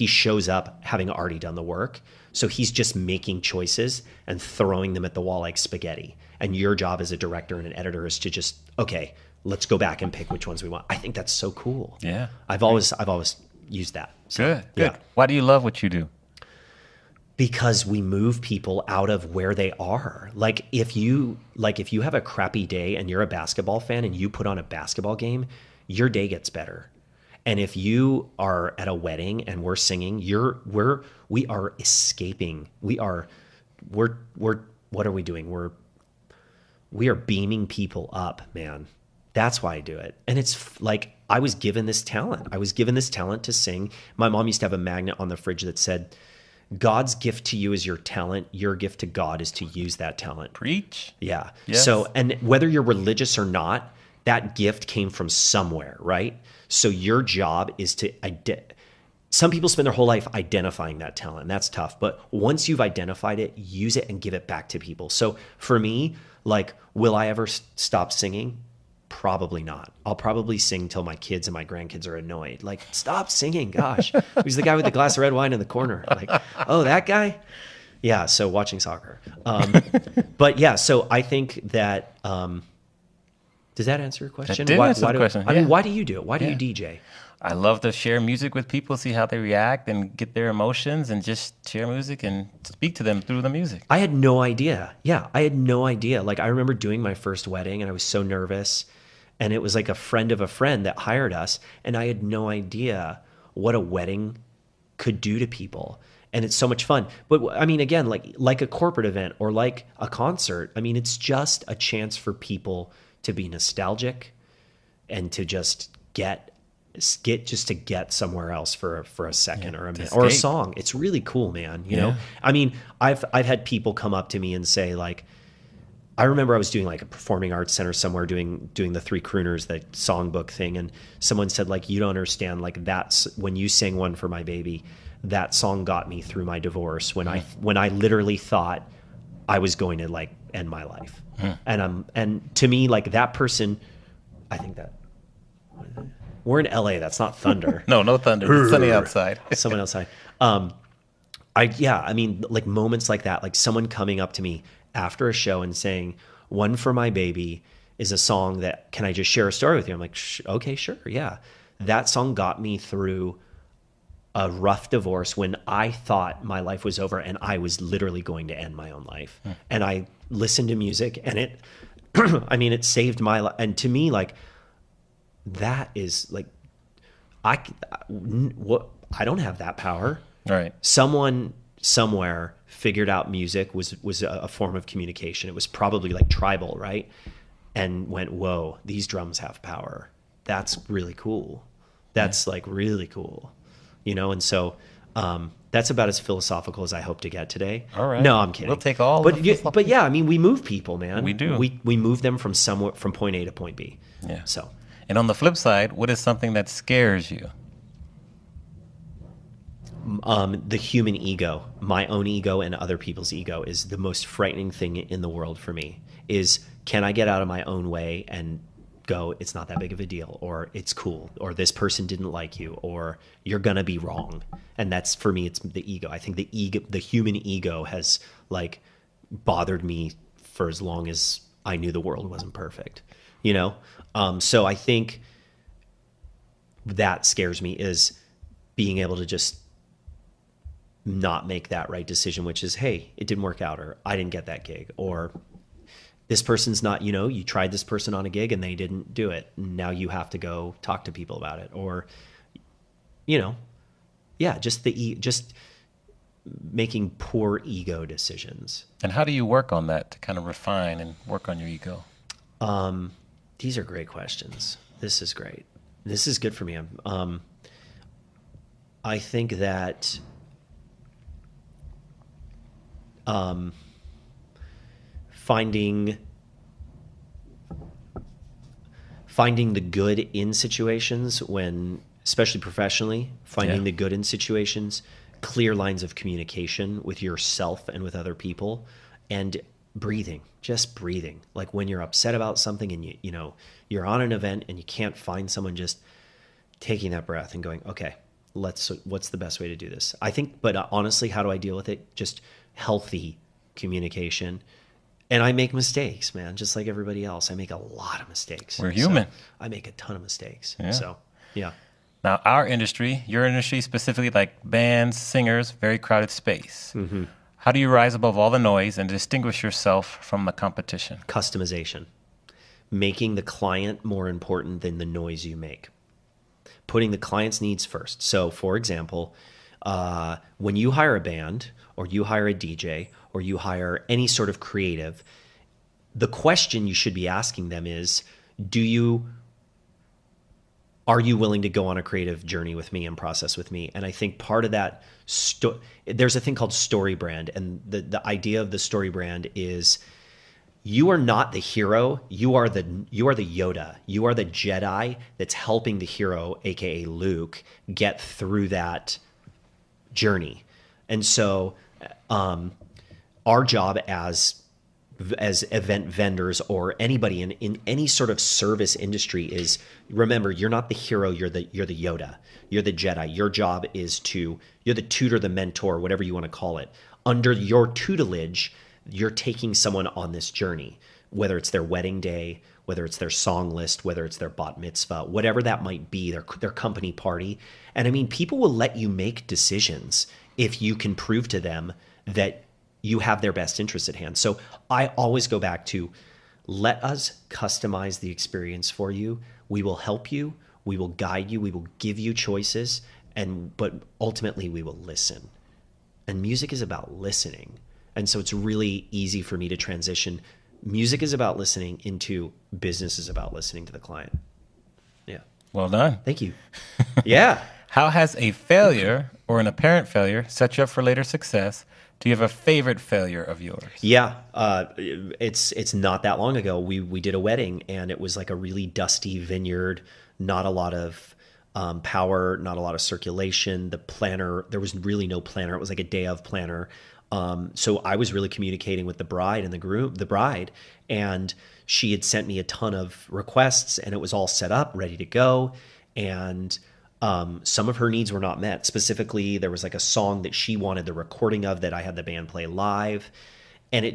shows up having already done the work. So he's just making choices and throwing them at the wall like spaghetti. And your job as a director and an editor is to just, okay, let's go back and pick which ones we want. I think that's so cool. Yeah. I've always used that. So, Good. Yeah. Why do you love what you do? Because we move people out of where they are. Like if you have a crappy day and you're a basketball fan and you put on a basketball game, your day gets better. And if you are at a wedding and we're singing, we are escaping. We're what are we doing? We are beaming people up, man. That's why I do it. And it's like I was given this talent. I was given this talent to sing. My mom used to have a magnet on the fridge that said, God's gift to you is your talent. Your gift to God is to use that talent. Preach. Yeah. Yes. So, and whether you're religious or not, that gift came from somewhere, right? So your job is to some people spend their whole life identifying that talent, and that's tough. But once you've identified it, use it and give it back to people. So for me, like, will I ever stop singing? Probably not. I'll probably sing till my kids and my grandkids are annoyed. Like, stop singing. Gosh, who's the guy with the glass of red wine in the corner? Like, oh, that guy? Yeah. So watching soccer. But yeah, so I think that, does that answer your question? That did answer the question. I mean, why do you do it? Why do you DJ? I love to share music with people, see how they react and get their emotions and just share music and speak to them through the music. I had no idea. Yeah, I had no idea. Like I remember doing my first wedding and I was so nervous, and it was like a friend of a friend that hired us, and I had no idea what a wedding could do to people. And it's so much fun. But I mean, again, like a corporate event or like a concert, I mean, it's just a chance for people to be nostalgic and to just get somewhere else for a second or a minute or a song. It's really cool, man. You know, I mean, I've had people come up to me and say, like, I remember I was doing like a performing arts center somewhere doing the Three Crooners, that songbook thing. And someone said, like, you don't understand, like, that's when you sang One for My Baby, that song got me through my divorce when I literally thought I was going to like end my life. And to me, like, that person, I think that we're in LA. That's not thunder. No thunder. It's sunny outside. Someone outside. I mean, like moments like that, like someone coming up to me after a show and saying, One for My Baby is a song that, can I just share a story with you? I'm like, okay, sure. Yeah. That song got me through a rough divorce when I thought my life was over and I was literally going to end my own life. And I listened to music and it, I mean, it saved my life. And to me, like, that is like, I don't have that power. Right. Someone somewhere figured out music was a form of communication. It was probably like tribal, right? And went, whoa, these drums have power. That's really cool. That's like really cool, you know? And so, that's about as philosophical as I hope to get today. All right. No, I'm kidding. We'll take all. But yeah, I mean, we move people, man. We do. We move them from point A to point B. Yeah. So. And on the flip side, what is something that scares you? The human ego, my own ego and other people's ego, is the most frightening thing in the world for me. Is, can I get out of my own way and go, it's not that big of a deal, or it's cool, or this person didn't like you, or you're gonna be wrong. And that's, for me, it's the ego. I think the human ego has like bothered me for as long as I knew the world wasn't perfect, you know? So I think that scares me, is being able to just not make that right decision, which is, hey, it didn't work out, or I didn't get that gig, or this person's not, you know, you tried this person on a gig and they didn't do it. Now you have to go talk to people about it, or, you know, yeah, just making poor ego decisions. And how do you work on that to kind of refine and work on your ego? These are great questions. This is great. This is good for me. I think that finding the good in situations, when, especially professionally, finding the good in situations, clear lines of communication with yourself and with other people, and just breathing. Like when you're upset about something and you're on an event and you can't find someone, just taking that breath and going, okay, what's the best way to do this? I think, but honestly, how do I deal with it? Just healthy communication. And I make mistakes, man, just like everybody else. I make a lot of mistakes. We're human. So I make a ton of mistakes. Yeah. So, yeah. Now, our industry, your industry specifically, like bands, singers, very crowded space. Mm-hmm. How do you rise above all the noise and distinguish yourself from the competition? Customization. Making the client more important than the noise you make. Putting the client's needs first. So, for example, when you hire a band or you hire a DJ or you hire any sort of creative, the question you should be asking them is, are you willing to go on a creative journey with me and process with me? And I think part of that, there's a thing called story brand. And the idea of the story brand is, you are not the hero. You are the Yoda. You are the Jedi that's helping the hero, aka Luke, get through that journey. And so, our job as event vendors or anybody in any sort of service industry is, remember, you're not the hero. You're the Yoda. You're the Jedi. Your job is you're the tutor, the mentor, whatever you want to call it. Under your tutelage, you're taking someone on this journey, whether it's their wedding day, whether it's their song list, whether it's their bat mitzvah, whatever that might be, their company party. And I mean, people will let you make decisions if you can prove to them that you have their best interests at hand. So I always go back to, let us customize the experience for you. We will help you. We will guide you. We will give you choices. But ultimately we will listen. And music is about listening. And so it's really easy for me to transition. Music is about listening into business is about listening to the client. Yeah. Well done. Thank you. Yeah. How has a failure or an apparent failure set you up for later success? Do you have a favorite failure of yours? Yeah. It's not that long ago. We did a wedding, and it was like a really dusty vineyard, not a lot of power, not a lot of circulation. The planner, there was really no planner. It was like a day of planner. So I was really communicating with the bride and the bride, and she had sent me a ton of requests, and it was all set up, ready to go. And some of her needs were not met. Specifically, there was like a song that she wanted the recording of that I had the band play live. And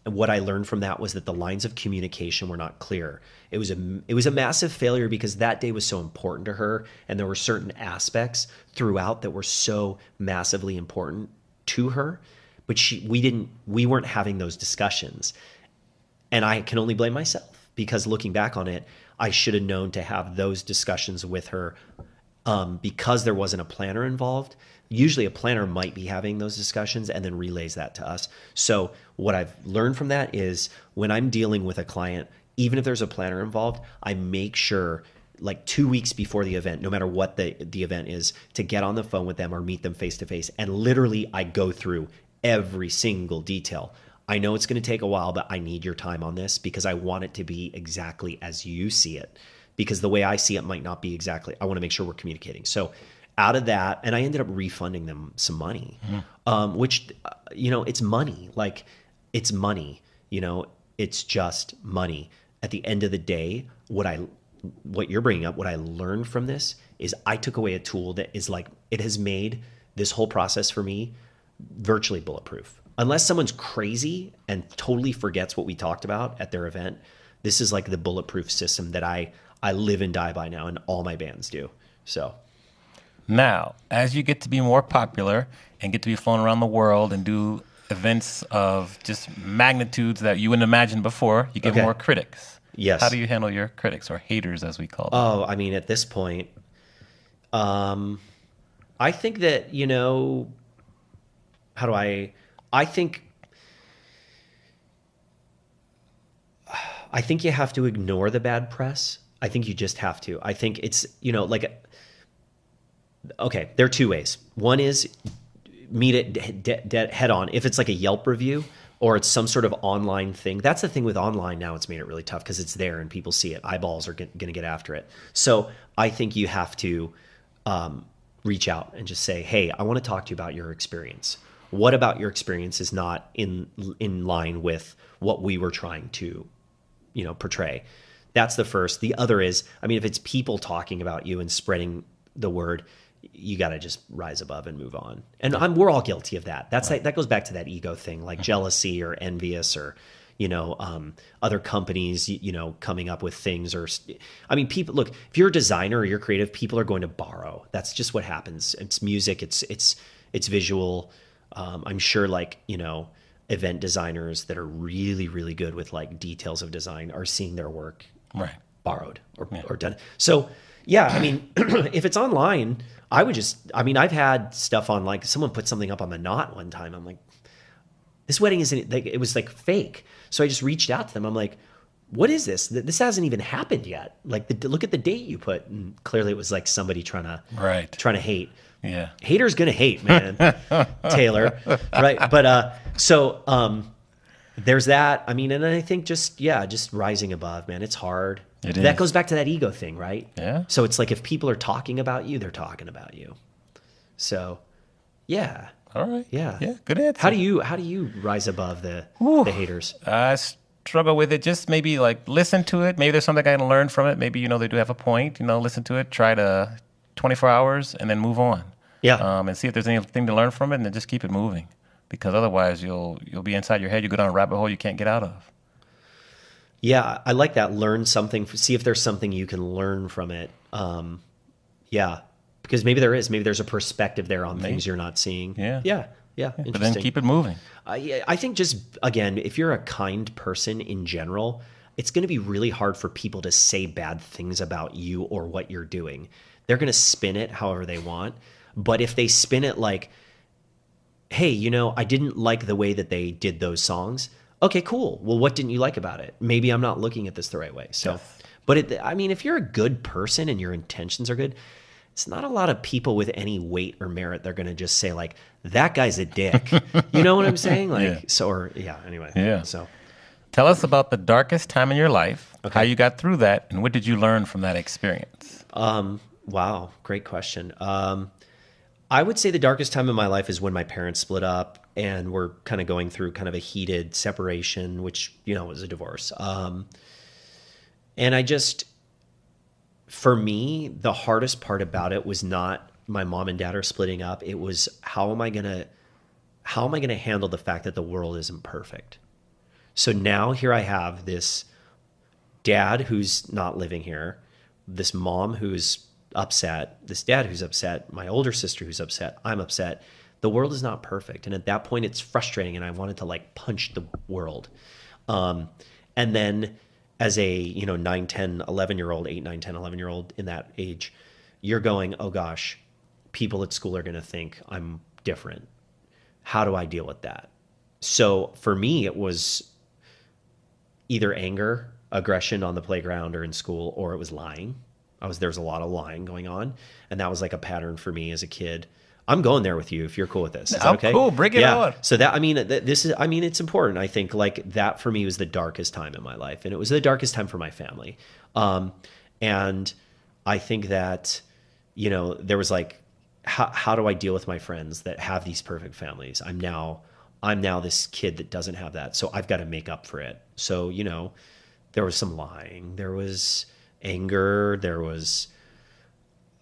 what I learned from that was that the lines of communication were not clear. It was a massive failure because that day was so important to her. And there were certain aspects throughout that were so massively important to her. But we weren't having those discussions. And I can only blame myself, because looking back on it, I should have known to have those discussions with her, because there wasn't a planner involved. Usually a planner might be having those discussions and then relays that to us. So what I've learned from that is, when I'm dealing with a client, even if there's a planner involved, I make sure, like 2 weeks before the event, no matter what the event is, to get on the phone with them or meet them face to face. And literally I go through every single detail. I know it's going to take a while, but I need your time on this because I want it to be exactly as you see it, because the way I see it might not be exactly. I want to make sure we're communicating. So out of that, and I ended up refunding them some money, which, it's money. Like, it's money, it's just money. At the end of the day, what you're bringing up, what I learned from this is, I took away a tool that is like, it has made this whole process for me virtually bulletproof. Unless someone's crazy and totally forgets what we talked about at their event, this is like the bulletproof system that I live and die by now, and all my bands do. So now, as you get to be more popular and get to be flown around the world and do events of just magnitudes that you wouldn't imagine before, you get more critics. Yes. How do you handle your critics, or haters as we call them? Oh, I mean, at this point, I think that, I think you have to ignore the bad press. I think you just have to. I think it's, okay, there are two ways. One is meet it head on. If it's like a Yelp review or it's some sort of online thing, that's the thing with online now. It's made it really tough because it's there and people see it. Eyeballs are going to get after it. So I think you have to reach out and just say, hey, I want to talk to you about your experience. What about your experience is not in line with what we were trying to, portray? That's the first. The other is, if it's people talking about you and spreading the word, you got to just rise above and move on. And we're all guilty of that. That goes back to that ego thing, like jealousy or envious or, other companies, coming up with things people, look, if you're a designer or you're creative, people are going to borrow. That's just what happens. It's music. It's visual. I'm sure event designers that are really, really good with like details of design are seeing their work borrowed or done. So yeah, if it's online, I've had stuff on, like, someone put something up on the Knot one time. I'm like, this wedding isn't, like, it was like fake. So I just reached out to them. I'm like, what is this? This hasn't even happened yet. Like, look at the date you put. And clearly it was like somebody trying to hate. Yeah. Haters gonna hate, man. Taylor. Right. But, there's that. And I think just rising above, man, it's hard. That goes back to that ego thing, right? Yeah. So it's like, if people are talking about you, they're talking about you. So, yeah. All right. Yeah. Yeah. Good answer. How do you rise above the haters? I struggle with it. Just maybe like listen to it. Maybe there's something I can learn from it. Maybe, they do have a point, listen to it, try to 24 hours and then move on. Yeah. And see if there's anything to learn from it and then just keep it moving. Because otherwise you'll be inside your head. You go down a rabbit hole you can't get out of. Yeah, I like that. Learn something. See if there's something you can learn from it. Yeah, because maybe there is. Maybe there's a perspective there on things you're not seeing. Yeah. Yeah. Interesting. But then keep it moving. I think just, again, if you're a kind person in general, it's going to be really hard for people to say bad things about you or what you're doing. They're going to spin it however they want. But if they spin it like, hey, I didn't like the way that they did those songs. Okay, cool. Well, what didn't you like about it? Maybe I'm not looking at this the right way. So, yes. But if you're a good person and your intentions are good, it's not a lot of people with any weight or merit. They're going to just say like, that guy's a dick. You know what I'm saying? Like, anyway. Yeah. So tell us about the darkest time in your life, how you got through that, and what did you learn from that experience? Wow. Great question. I would say the darkest time in my life is when my parents split up and we're kind of going through kind of a heated separation, which, was a divorce. And for me, the hardest part about it was not my mom and dad are splitting up. It was, how am I going to handle the fact that the world isn't perfect? So now here I have this dad who's not living here, this mom who's upset, this dad who's upset, my older sister who's upset, I'm upset. The world is not perfect. And at that point it's frustrating and I wanted to like punch the world. And then as a, 9, 10, 11-year-old, 8, 9, 10, 11-year-old in that age, you're going, oh gosh, people at school are going to think I'm different. How do I deal with that? So for me, it was either anger, aggression on the playground or in school, or it was lying. There was a lot of lying going on. And that was like a pattern for me as a kid. I'm going there with you if you're cool with this. Is that okay? Cool. Bring it on. So that, it's important. I think like that for me was the darkest time in my life. And it was the darkest time for my family. And I think that, there was like, how do I deal with my friends that have these perfect families? I'm now this kid that doesn't have that. So I've got to make up for it. So, there was some lying, there was anger, there was,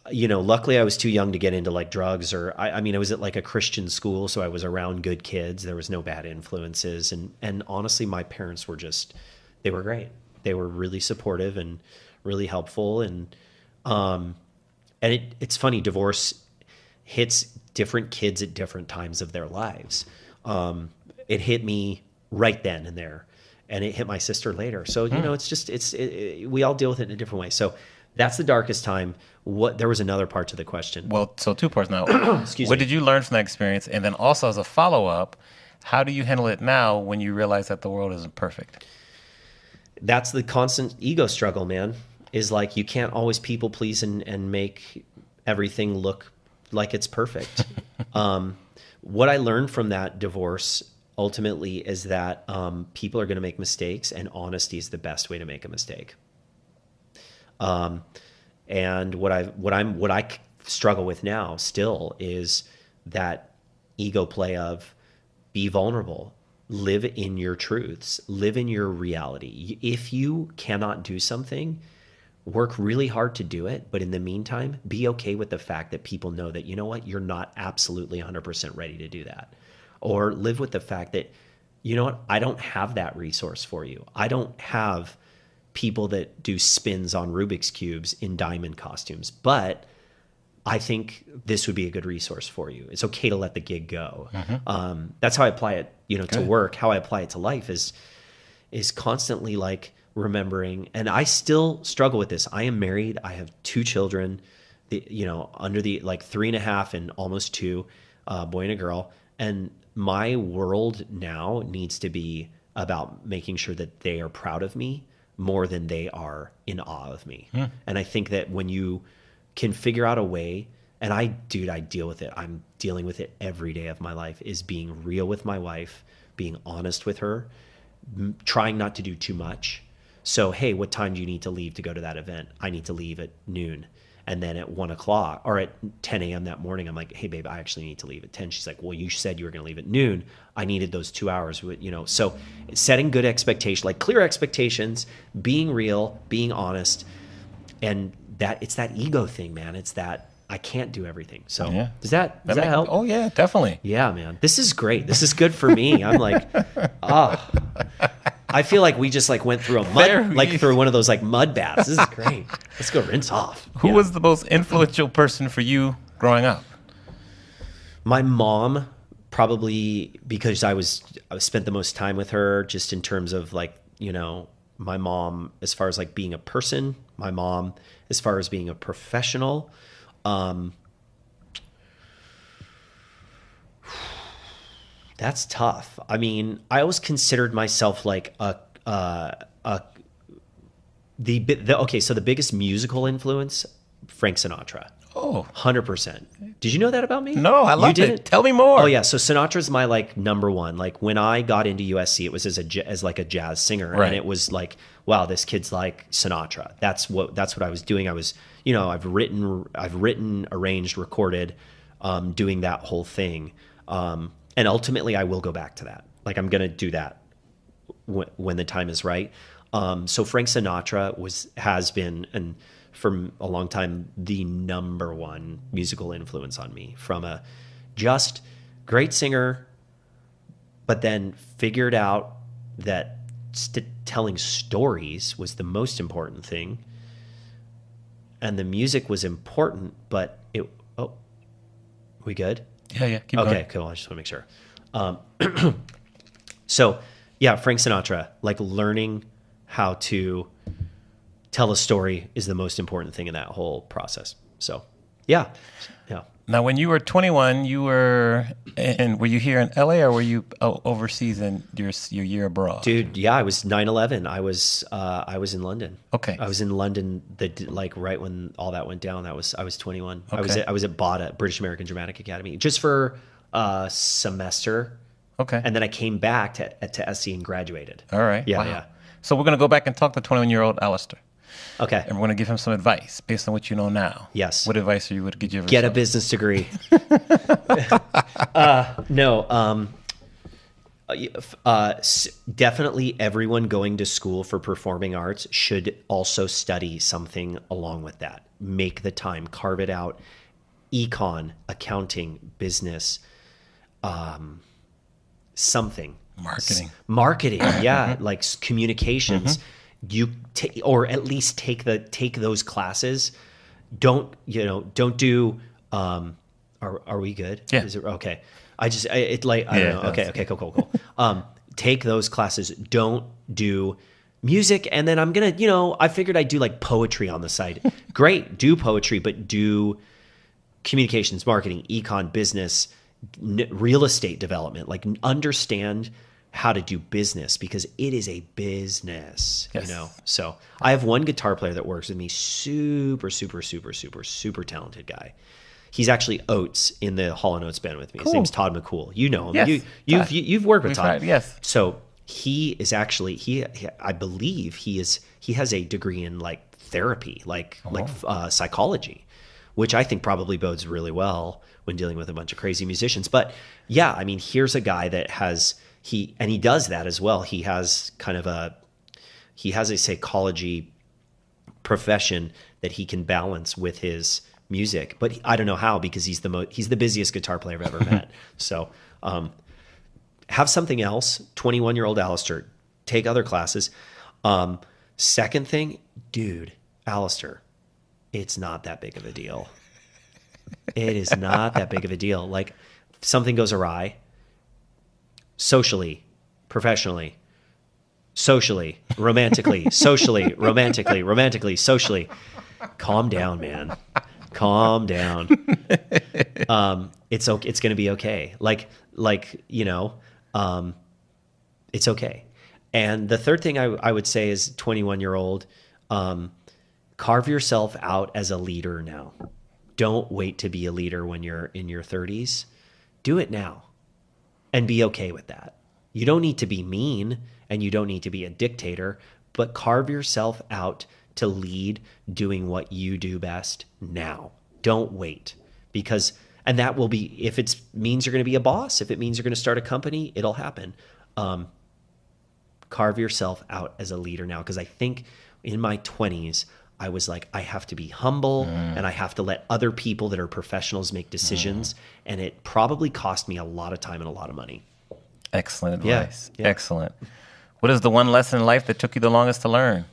luckily I was too young to get into like drugs or I was at like a Christian school. So I was around good kids. There was no bad influences. And honestly, my parents were they were great. They were really supportive and really helpful. And it's funny, divorce hits different kids at different times of their lives. It hit me right then and there, and it hit my sister later. So, we all deal with it in a different way. So that's the darkest time. There was another part to the question. Well, so 2 parts now. Excuse what me. did you learn from that experience? And then also as a follow-up, how do you handle it now when you realize that the world isn't perfect? That's the constant ego struggle, man, is like, you can't always people please and make everything look like it's perfect. What I learned from that divorce ultimately is that people are going to make mistakes, and honesty is the best way to make a mistake. And what I struggle with now still is that ego play of be vulnerable, live in your truths, live in your reality. If you cannot do something, work really hard to do it, but in the meantime, be okay with the fact that people know that, you know what, you're not absolutely 100% ready to do that. Or live with the fact that, you know what, I don't have that resource for you. I don't have people that do spins on Rubik's Cubes in diamond costumes, but I think this would be a good resource for you. It's okay to let the gig go. That's how I apply it, to work. How I apply it to life is constantly like remembering, and I still struggle with this. I am married. I have 2 children, under the like 3.5 and almost 2, boy and a girl. And my world now needs to be about making sure that they are proud of me more than they are in awe of me. And I think that when you can figure out a way, and I deal with it. I'm dealing with it every day of my life, is being real with my wife, being honest with her, trying not to do too much. So, hey, what time do you need to leave to go to that event? I need to leave at noon. And then at 1 o'clock or at 10 a.m. that morning, I'm like, hey, babe, I actually need to leave at 10. She's like, well, you said you were going to leave at noon. I needed those 2 hours. So setting good expectations, like clear expectations, being real, being honest. And that it's that ego thing, man. It's that I can't do everything. So does that help? Oh, yeah, definitely. Yeah, man. This is great. This is good for me. I'm like, I feel like we just like went through through one of those like mud baths. This is great. Let's go rinse off. Who was the most influential person for you growing up? My mom, probably, because I spent the most time with her, just in terms of like, my mom, as far as like being a person, my mom, as far as being a professional. That's tough. I mean, I always considered myself like the biggest musical influence, Frank Sinatra. Oh, 100%. Did you know that about me? No, I loved it. Tell me more. Oh yeah. So Sinatra's my like number one. Like when I got into USC, it was as like a jazz singer. Right. And it was like, wow, this kid's like Sinatra. That's what I was doing. I was, I've written, arranged, recorded, doing that whole thing. And ultimately I will go back to that. Like I'm going to do that when the time is right. So Frank Sinatra has been, and for a long time, the number one musical influence on me, from a just great singer, but then figured out that telling stories was the most important thing. And the music was important, but we good? Yeah. Keep going. Okay, cool. I just want to make sure. So yeah, Frank Sinatra, like learning how to tell a story is the most important thing in that whole process. So yeah. Now, when you were 21, were you here in LA or were you overseas in your year abroad? Dude, yeah, I was 9/11. I was in London. Okay. I was in London right when all that went down. I was 21. Okay. I was at BADA, British American Dramatic Academy, just for a semester. Okay. And then I came back to SC and graduated. All right. Yeah, wow. yeah. So we're going to go back and talk to 21-year-old Alistair. Okay. And we're going to give him some advice based on what you know now. Yes. What advice are you would give yourself? Get a business degree. Definitely everyone going to school for performing arts should also study something along with that. Make the time, carve it out. Econ, accounting, business, something. Marketing, yeah, like communications. Or at least take those classes. Don't do. Are we good? Yeah. Is it okay? I don't know. Okay, cool. Take those classes. Don't do music, and then I'm gonna, I figured I'd do like poetry on the side. Great, do poetry, but do communications, marketing, econ, business, real estate development. Like understand how to do business, because it is a business, yes. So I have one guitar player that works with me, super talented guy. He's actually Oates in the Hall & Oates band with me. Cool. His name's Todd McCool. You know him. Yes. You've worked with We've Todd. tried, yes. So he is actually I believe he has a degree in like therapy, like psychology, which I think probably bodes really well when dealing with a bunch of crazy musicians. But yeah, I mean, here's a guy that he does that as well. He has a psychology profession that he can balance with his music. But I don't know how, because he's the busiest guitar player I've ever met. So have something else. 21-year-old Alistair, take other classes. Second thing, dude, Alistair, it's not that big of a deal. It is not that big of a deal. Like, if something goes awry, socially, professionally, socially, romantically, socially, romantically, socially, calm down, man. Calm down. It's okay. It's going to be okay. It's okay. And the third thing I would say is 21-year-old, carve yourself out as a leader now. Don't wait to be a leader when you're in your 30s. Do it now and be okay with that. You don't need to be mean and you don't need to be a dictator, but carve yourself out to lead doing what you do best now. Don't wait, and that will be, if it means you're going to be a boss, if it means you're going to start a company, it'll happen. Carve yourself out as a leader now. Because I think in my 20s, I was like, I have to be humble and I have to let other people that are professionals make decisions. And it probably cost me a lot of time and a lot of money. Excellent advice. Yeah. Excellent. What is the one lesson in life that took you the longest to learn?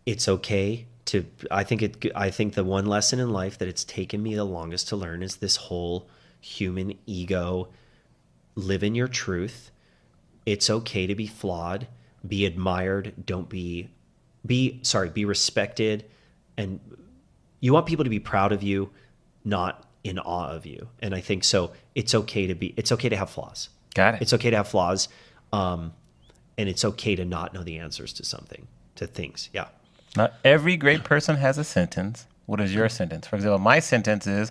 It's okay to, I think the one lesson in life that it's taken me the longest to learn is this whole human ego, live in your truth. It's okay to be flawed, be admired, be respected. And you want people to be proud of you, not in awe of you. And I think so it's okay to have flaws. Got it. It's okay to have flaws. And it's okay to not know the answers to things. Yeah. Not every great person has a sentence. What is your sentence? For example, my sentence is,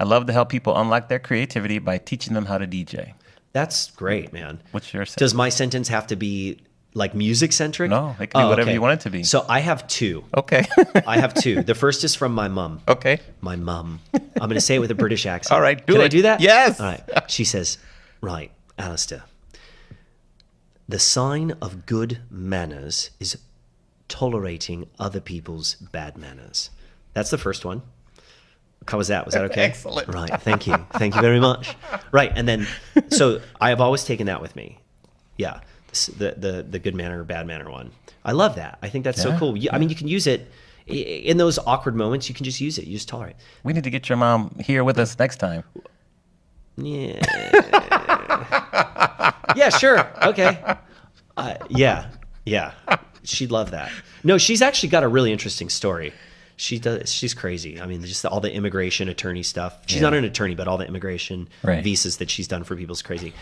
I love to help people unlock their creativity by teaching them how to DJ. That's great, man. What's your sentence? Does my sentence have to be like music centric? No, it can be whatever you want it to be. So I have two. Okay. I have two. The first is from my mom. Okay. My mom. I'm going to say it with a British accent. All right, Can I do that? Yes. All right. She says, right, Alistair, the sign of good manners is tolerating other people's bad manners. That's the first one. How was that? Was that okay? Excellent. Right. Thank you. Thank you very much. Right. And then, so I have always taken that with me. Yeah. The good manner, bad manner one. I love that. I think that's so cool. I mean, you can use it in those awkward moments. You can just use it. You just tolerate. We need to get your mom here with us next time. Yeah. Yeah, sure. Okay. Yeah. She'd love that. No, she's actually got a really interesting story. She's crazy. I mean, just all the immigration attorney stuff. She's not an attorney, but all the immigration visas that she's done for people is crazy.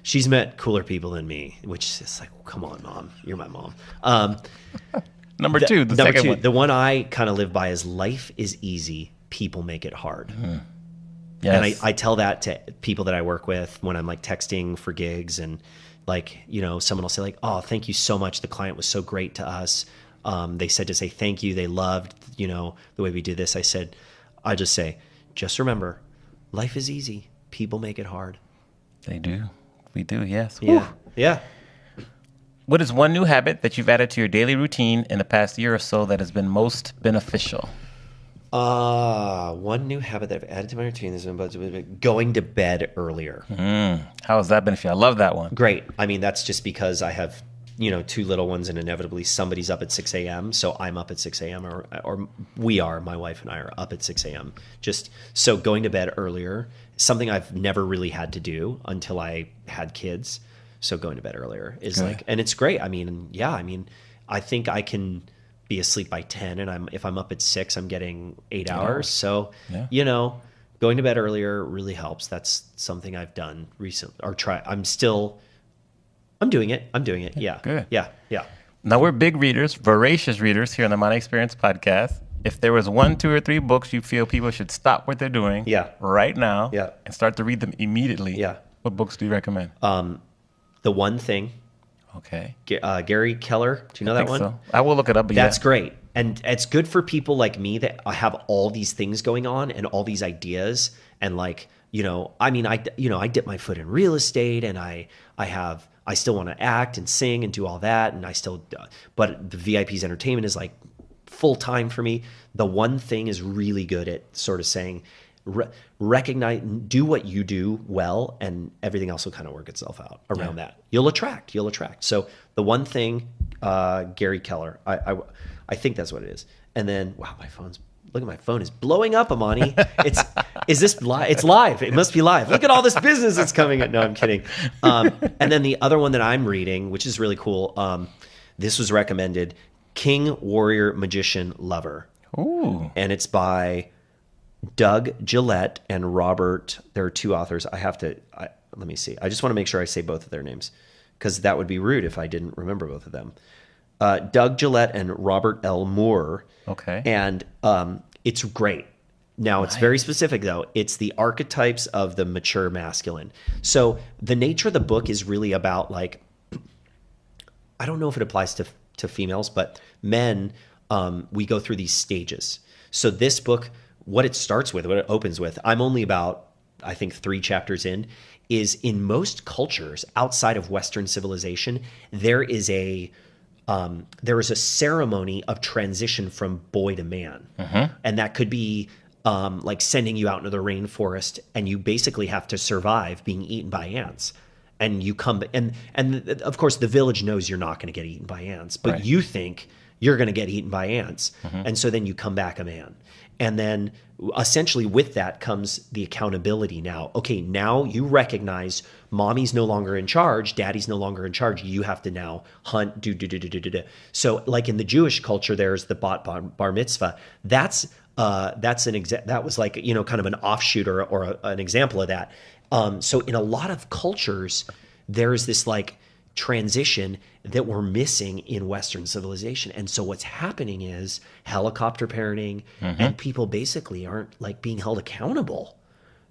She's met cooler people than me, which is like, come on, Mom. You're my mom. Number two, the second one. The one I kind of live by is life is easy. People make it hard. Yes. And I tell that to people that I work with when I'm like texting for gigs, and like, you know, someone will say like, oh, thank you so much. The client was so great to us. They said to say thank you. They loved, you know, the way we did this. I just say, just remember, life is easy. People make it hard. They do. We do, yes. Yeah. Whew. Yeah. What is one new habit that you've added to your daily routine in the past year or so that has been most beneficial? One new habit that I've added to my routine is going to bed earlier. How has that been for you? I love that one. Great. I mean, that's just because I have, you know, two little ones, and inevitably somebody's up at 6 a.m. So I'm up at 6 a.m. or we are, my wife and I are up at 6 a.m. Just so going to bed earlier, something I've never really had to do until I had kids. So going to bed earlier is like, and it's great. I mean, I think I can be asleep by 10, and if I'm up at 6, I'm getting 8 hours. So, you know, going to bed earlier really helps. That's something I've done recently, or I'm doing it. Yeah. Good. Yeah. Now, we're big readers, voracious readers here on the Money Experience podcast. If there was 1, 2, or 3 books you feel people should stop what they're doing right now and start to read them immediately, what books do you recommend? The One Thing. Okay. Gary Keller. Do you know that one? So. I will look it up. But that's great. And it's good for people like me that have all these things going on and all these ideas, and like I dip my foot in real estate, and I still want to act and sing and do all that, and but the VIP's entertainment is like full time for me. The one thing is really good at sort of saying, recognize, do what you do well, and everything else will kind of work itself out around that. You'll attract. So the one thing, Gary Keller, I think that's what it is. And then, wow, look at my phone is blowing up, Amani. Is this live? It's live. It must be live. Look at all this business that's coming in. No, I'm kidding. And then the other one that I'm reading, which is really cool, this was recommended, King, Warrior, Magician, Lover. Ooh. And it's by Doug Gillette and Robert. There are two authors. Let me see. I just want to make sure I say both of their names, because that would be rude if I didn't remember both of them. Doug Gillette and Robert L. Moore. Okay. And it's great. Now, it's very specific, though. It's the archetypes of the mature masculine. So the nature of the book is really about, like, I don't know if it applies to females, but men, we go through these stages. So this book, what it starts with, what it opens with, I'm only about, I think, 3 chapters in, is in most cultures outside of Western civilization, there is a ceremony of transition from boy to man. Mm-hmm. And that could be like sending you out into the rainforest, and you basically have to survive being eaten by ants. And you come, and of course the village knows you're not going to get eaten by ants, but you think you're going to get eaten by ants. Mm-hmm. And so then you come back a man. And then essentially with that comes the accountability now. Okay, now you recognize mommy's no longer in charge, daddy's no longer in charge. You have to now hunt, do. So like in the Jewish culture, there's the bar mitzvah. That was like, kind of an offshoot or an example of that. So in a lot of cultures, there's this like transition that we're missing in Western civilization. And so what's happening is helicopter parenting, and people basically aren't like being held accountable.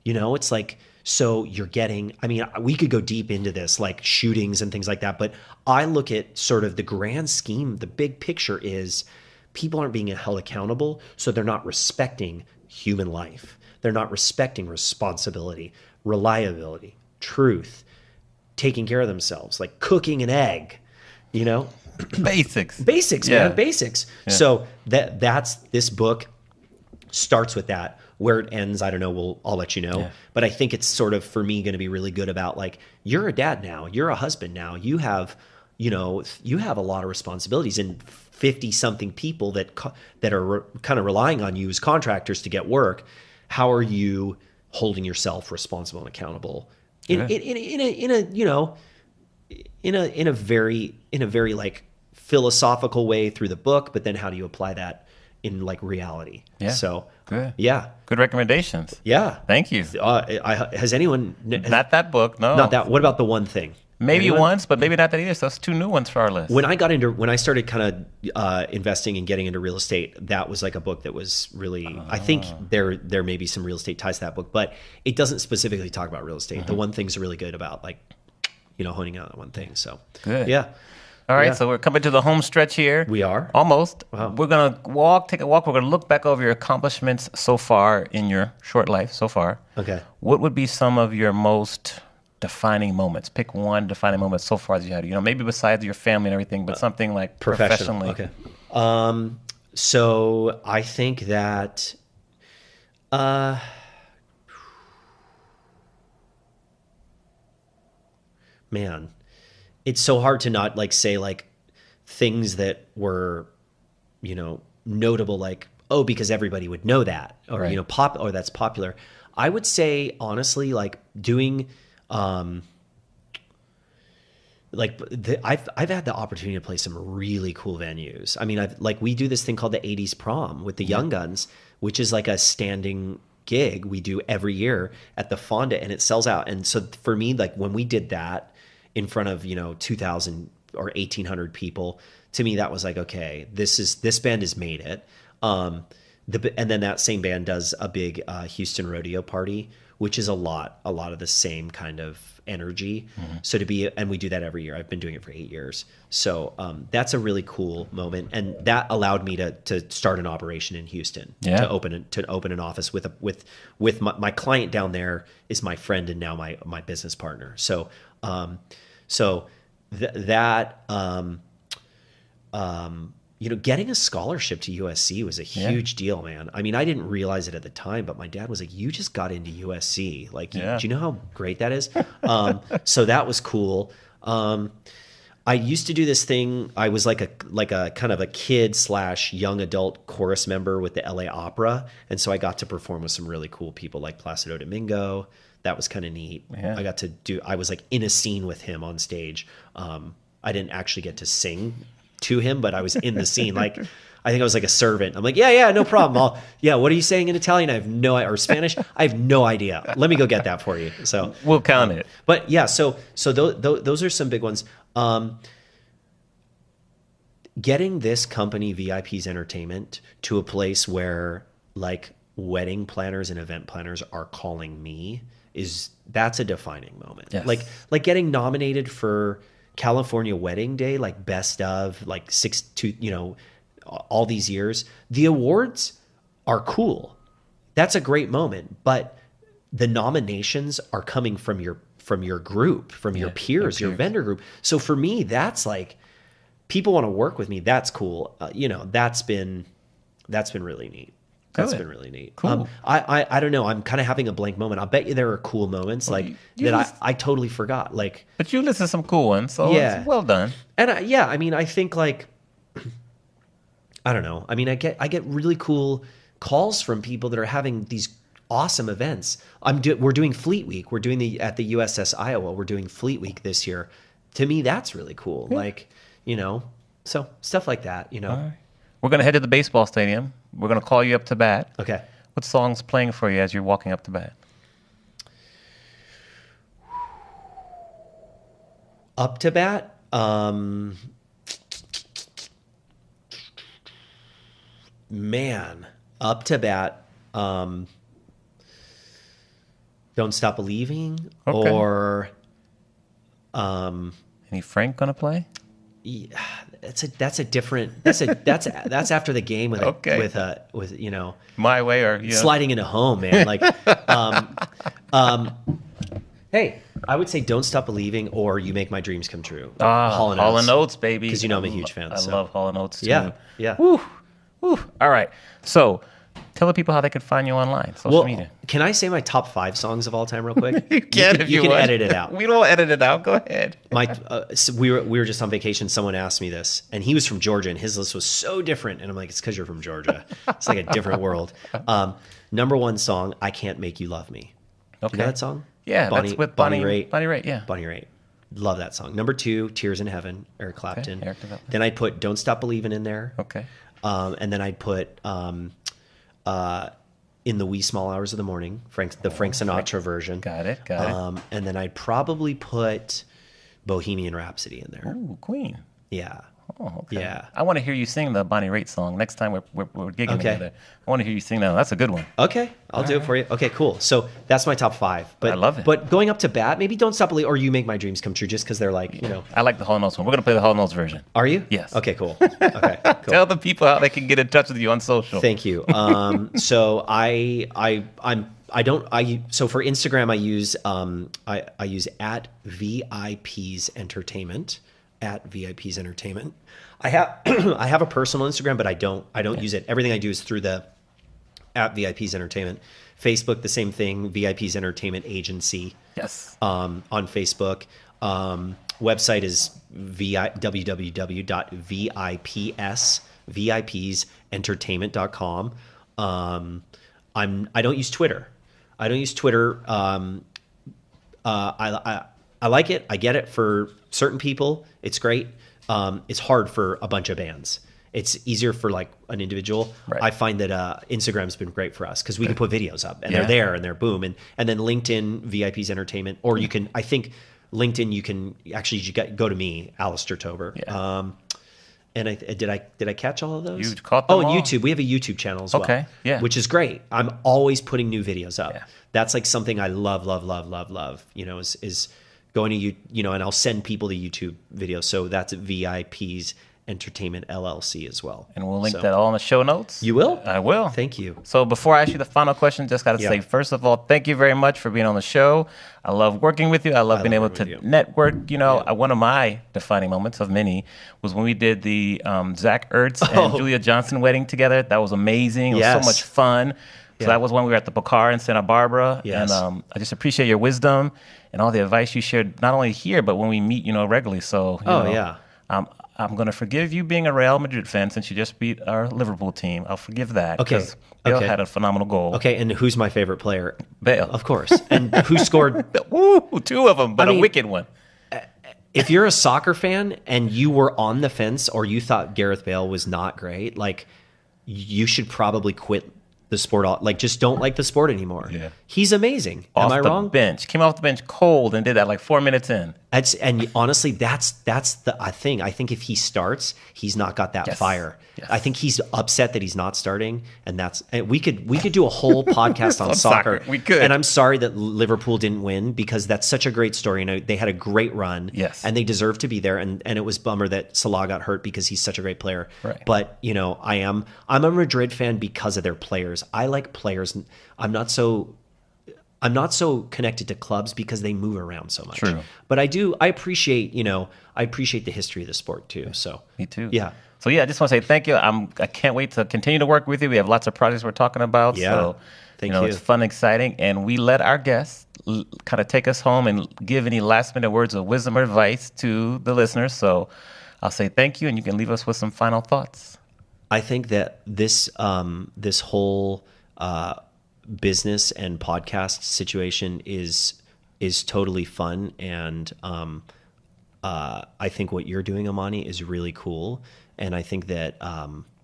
It's like, so you're getting, we could go deep into this, like shootings and things like that, but I look at sort of the grand scheme, the big picture is people aren't being held accountable, so they're not respecting human life. They're not respecting responsibility, reliability, truth, taking care of themselves, like cooking an egg, Basics, man, basics. Yeah. So that's this book starts with that. Where it ends, I don't know. I'll let you know. Yeah. But I think it's sort of, for me, going to be really good about, like, you're a dad now, you're a husband now, you have a lot of responsibilities, and 50-something people that are kind of relying on you as contractors to get work. How are you holding yourself responsible and accountable in a very like philosophical way through the book, but then how do you apply that in like reality? Yeah. So good. Yeah. Good recommendations. Yeah. Thank you. Has anyone? Not that book. No. Not that. What about The One Thing? Maybe Anyone? once, but maybe not that either. So that's 2 new ones for our list. When I started kind of investing and getting into real estate, that was like a book that was really, I think there may be some real estate ties to that book, but it doesn't specifically talk about real estate. The One Thing's really good about like, honing out on one thing. So good. Yeah. All right, so we're coming to the home stretch here. We are? Almost. Wow. We're going to take a walk. We're going to look back over your accomplishments so far in your short life so far. Okay. What would be some of your most defining moments? Pick one defining moment so far as you had. Maybe besides your family and everything, but something like professionally. Okay. So I think that man, it's so hard to not like say like things that were, notable, like, oh, because everybody would know that, or, right. Or that's popular. I would say honestly, like doing, I've had the opportunity to play some really cool venues. We do this thing called the 80s prom with the Young Guns, which is like a standing gig we do every year at the Fonda, and it sells out. And so for me, like when we did that in front of 2,000 or 1,800 people, to me that was like, okay, this band has made it. And then that same band does a big Houston rodeo party which is a lot of the same kind of energy. So and we do that every year. I've been doing it for 8 years. So that's a really cool moment, and that allowed me to start an operation in Houston, to open an office with my client down there is my friend and now my business partner. So getting a scholarship to USC was a huge deal, man. I mean, I didn't realize it at the time, but my dad was like, "You just got into USC. Like, do you know how great that is?" So that was cool. I used to do this thing. I was like a kind of a kid / young adult chorus member with the LA Opera, and so I got to perform with some really cool people like Placido Domingo. That was kind of neat. Yeah. I was like in a scene with him on stage. I didn't actually get to sing to him, but I was in the scene. Like, I think I was like a servant. I'm like, yeah, no problem. What are you saying in Italian? or Spanish? I have no idea. Let me go get that for you. So we'll count it. But yeah, so those are some big ones. Getting this company, VIP's Entertainment, to a place where like wedding planners and event planners are calling me that's a defining moment. Yes. Like getting nominated for California Wedding Day, like best of, like all these years. The awards are cool. That's a great moment, but the nominations are coming from your group, from your peers, your vendor group. So for me, that's like, people want to work with me. That's cool. That's been really neat. That's been really neat. Cool. I don't know. I'm kind of having a blank moment. I'll bet you there are cool moments I totally forgot. Like, but you listed some cool ones, so it's well done. And I think like, I don't know. I mean, I get really cool calls from people that are having these awesome events. We're doing Fleet Week. We're doing at the USS Iowa. We're doing Fleet Week this year. To me, that's really cool. Yeah. Like, so stuff like that. All right. We're gonna head to the baseball stadium. We're gonna call you up to bat. Okay. What song's playing for you as you're walking up to bat? Up to bat? Man, up to bat. Don't Stop Believing, okay. Or any Frank gonna play? Yeah, that's after the game with My Way or sliding into home, man. Like, hey, I would say Don't Stop Believing or You Make My Dreams Come True. Hall & Oates, baby. Because I'm a huge fan. I love Hall & Oates too. Yeah. Woo. All right. So tell the people how they can find you online, social media. Can I say my top 5 songs of all time real quick? You can if you can want. Edit it out. We don't edit it out. Go ahead. So we were just on vacation. Someone asked me this, and he was from Georgia, and his list was so different. And I'm like, it's because you're from Georgia. It's like a different world. Number 1 song, I Can't Make You Love Me. Okay. You know that song? Yeah, that's with Bonnie Raitt. Bonnie Raitt, yeah. Bonnie Raitt. Love that song. Number 2, Tears in Heaven, Eric Clapton. Okay, Eric Clapton. Then I'd put Don't Stop Believing in there. Okay. And then I'd put In the Wee Small Hours of the Morning, Frank Sinatra version. Got it. And then I'd probably put Bohemian Rhapsody in there. Ooh, Queen. Yeah. Oh, okay. Yeah. I want to hear you sing the Bonnie Raitt song next time we're gigging together. I want to hear you sing that. That's a good one. Okay, I'll do it for you. Okay, cool. So that's my top 5. But I love it. But going up to bat, maybe Don't Stop Believing or You Make My Dreams Come True, just because they're like, I like the Hall & Oates one. We're gonna play the Hall & Oates version. Are you? Yes. Okay, cool. Okay, cool. Tell the people how they can get in touch with you on social. Thank you. So so for Instagram I use at VIP's Entertainment. At VIP's Entertainment. I have a personal Instagram, but I don't use it. Everything I do is through the at VIP's Entertainment. Facebook, the same thing, VIP's Entertainment Agency. Yes. On Facebook. Website is www.vipsentertainment.com. I don't use Twitter. I like it. I get it for certain people. It's great. It's hard for a bunch of bands. It's easier for like an individual. Right. I find that Instagram's been great for us because we can put videos up and they're there and they're boom. And then LinkedIn, VIP's Entertainment, or you can, I think LinkedIn, you can actually go to me, Alistair Tober. Yeah. And did I catch all of those? You caught them and all? YouTube. We have a YouTube channel as well. Okay, yeah. Which is great. I'm always putting new videos up. Yeah. That's like something I love. You know, is going to and I'll send people the YouTube videos. So that's VIP's Entertainment LLC as well. And we'll link that all in the show notes. You will? I will. Thank you. So before I ask you the final question, just got to say, first of all, thank you very much for being on the show. I love working with you. I love being able to network. You know, one of my defining moments of many was when we did the Zach Ertz and Julia Johnson wedding together. That was amazing. It was so much fun. So that was when we were at the Bacar in Santa Barbara. Yes. And I just appreciate your wisdom and all the advice you shared, not only here, but when we meet, regularly. So, I'm going to forgive you being a Real Madrid fan since you just beat our Liverpool team. I'll forgive that. Okay. Because Bale had a phenomenal goal. Okay, and who's my favorite player? Bale. Of course. And who scored? Woo, 2 of them, but a wicked one. If you're a soccer fan and you were on the fence or you thought Gareth Bale was not great, like, you should probably quit the sport. Like, just don't like the sport anymore. Yeah. He's amazing. Am I wrong? Bench. Came off the bench cold and did that like 4 minutes in. And honestly, that's the thing. I think if he starts, he's not got that fire. Yes. I think he's upset that he's not starting, and we could do a whole podcast on soccer. We could. And I'm sorry that Liverpool didn't win because that's such a great story, and they had a great run. Yes. And they deserve to be there. And it was bummer that Salah got hurt because he's such a great player. Right. But I'm a Madrid fan because of their players. I like players. I'm not so connected to clubs because they move around so much. True. But I appreciate the history of the sport too. So me too. Yeah. So I just want to say thank you. I can't wait to continue to work with you. We have lots of projects we're talking about. Yeah. So Thank you. It's fun, exciting, and we let our guests kind of take us home and give any last minute words of wisdom or advice to the listeners. So I'll say thank you, and you can leave us with some final thoughts. I think that this whole business and podcast situation is totally fun, and I think what you're doing, Amani, is really cool, and I think that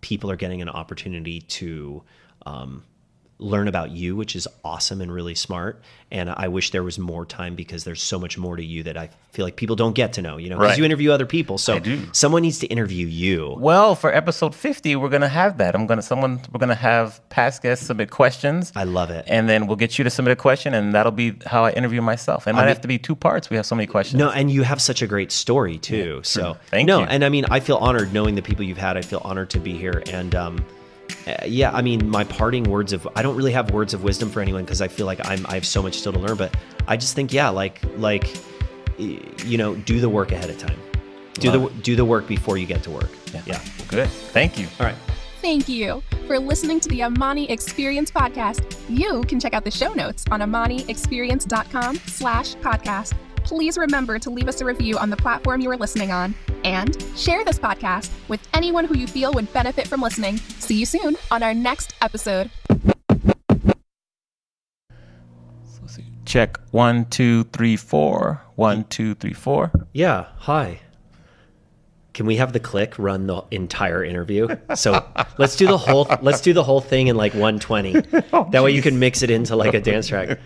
people are getting an opportunity to learn about you, which is awesome and really smart. And I wish there was more time because there's so much more to you that I feel like people don't get to know, because you interview other people. So someone needs to interview you. Well, for episode 50, we're going to have that. We're going to have past guests submit questions. I love it. And then we'll get you to submit a question, and that'll be how I interview myself. It might have to be 2 parts. We have so many questions. No, and you have such a great story too. So thank you. And I mean, I feel honored knowing the people you've had. I feel honored to be here. And I mean, my parting words I don't really have words of wisdom for anyone because I feel like I have so much still to learn, but I just think, do the work ahead of time. Do the work before you get to work. Yeah. Good. Thank you. All right. Thank you for listening to the Amani Experience podcast. You can check out the show notes on amaniexperience.com/podcast. Please remember to leave us a review on the platform you are listening on, and share this podcast with anyone who you feel would benefit from listening. See you soon on our next episode. Check 1 2 3 4. 1 2 3 4. Yeah. Hi. Can we have the click run the entire interview? So let's do the whole thing in like 120. That way you can mix it into like a dance track.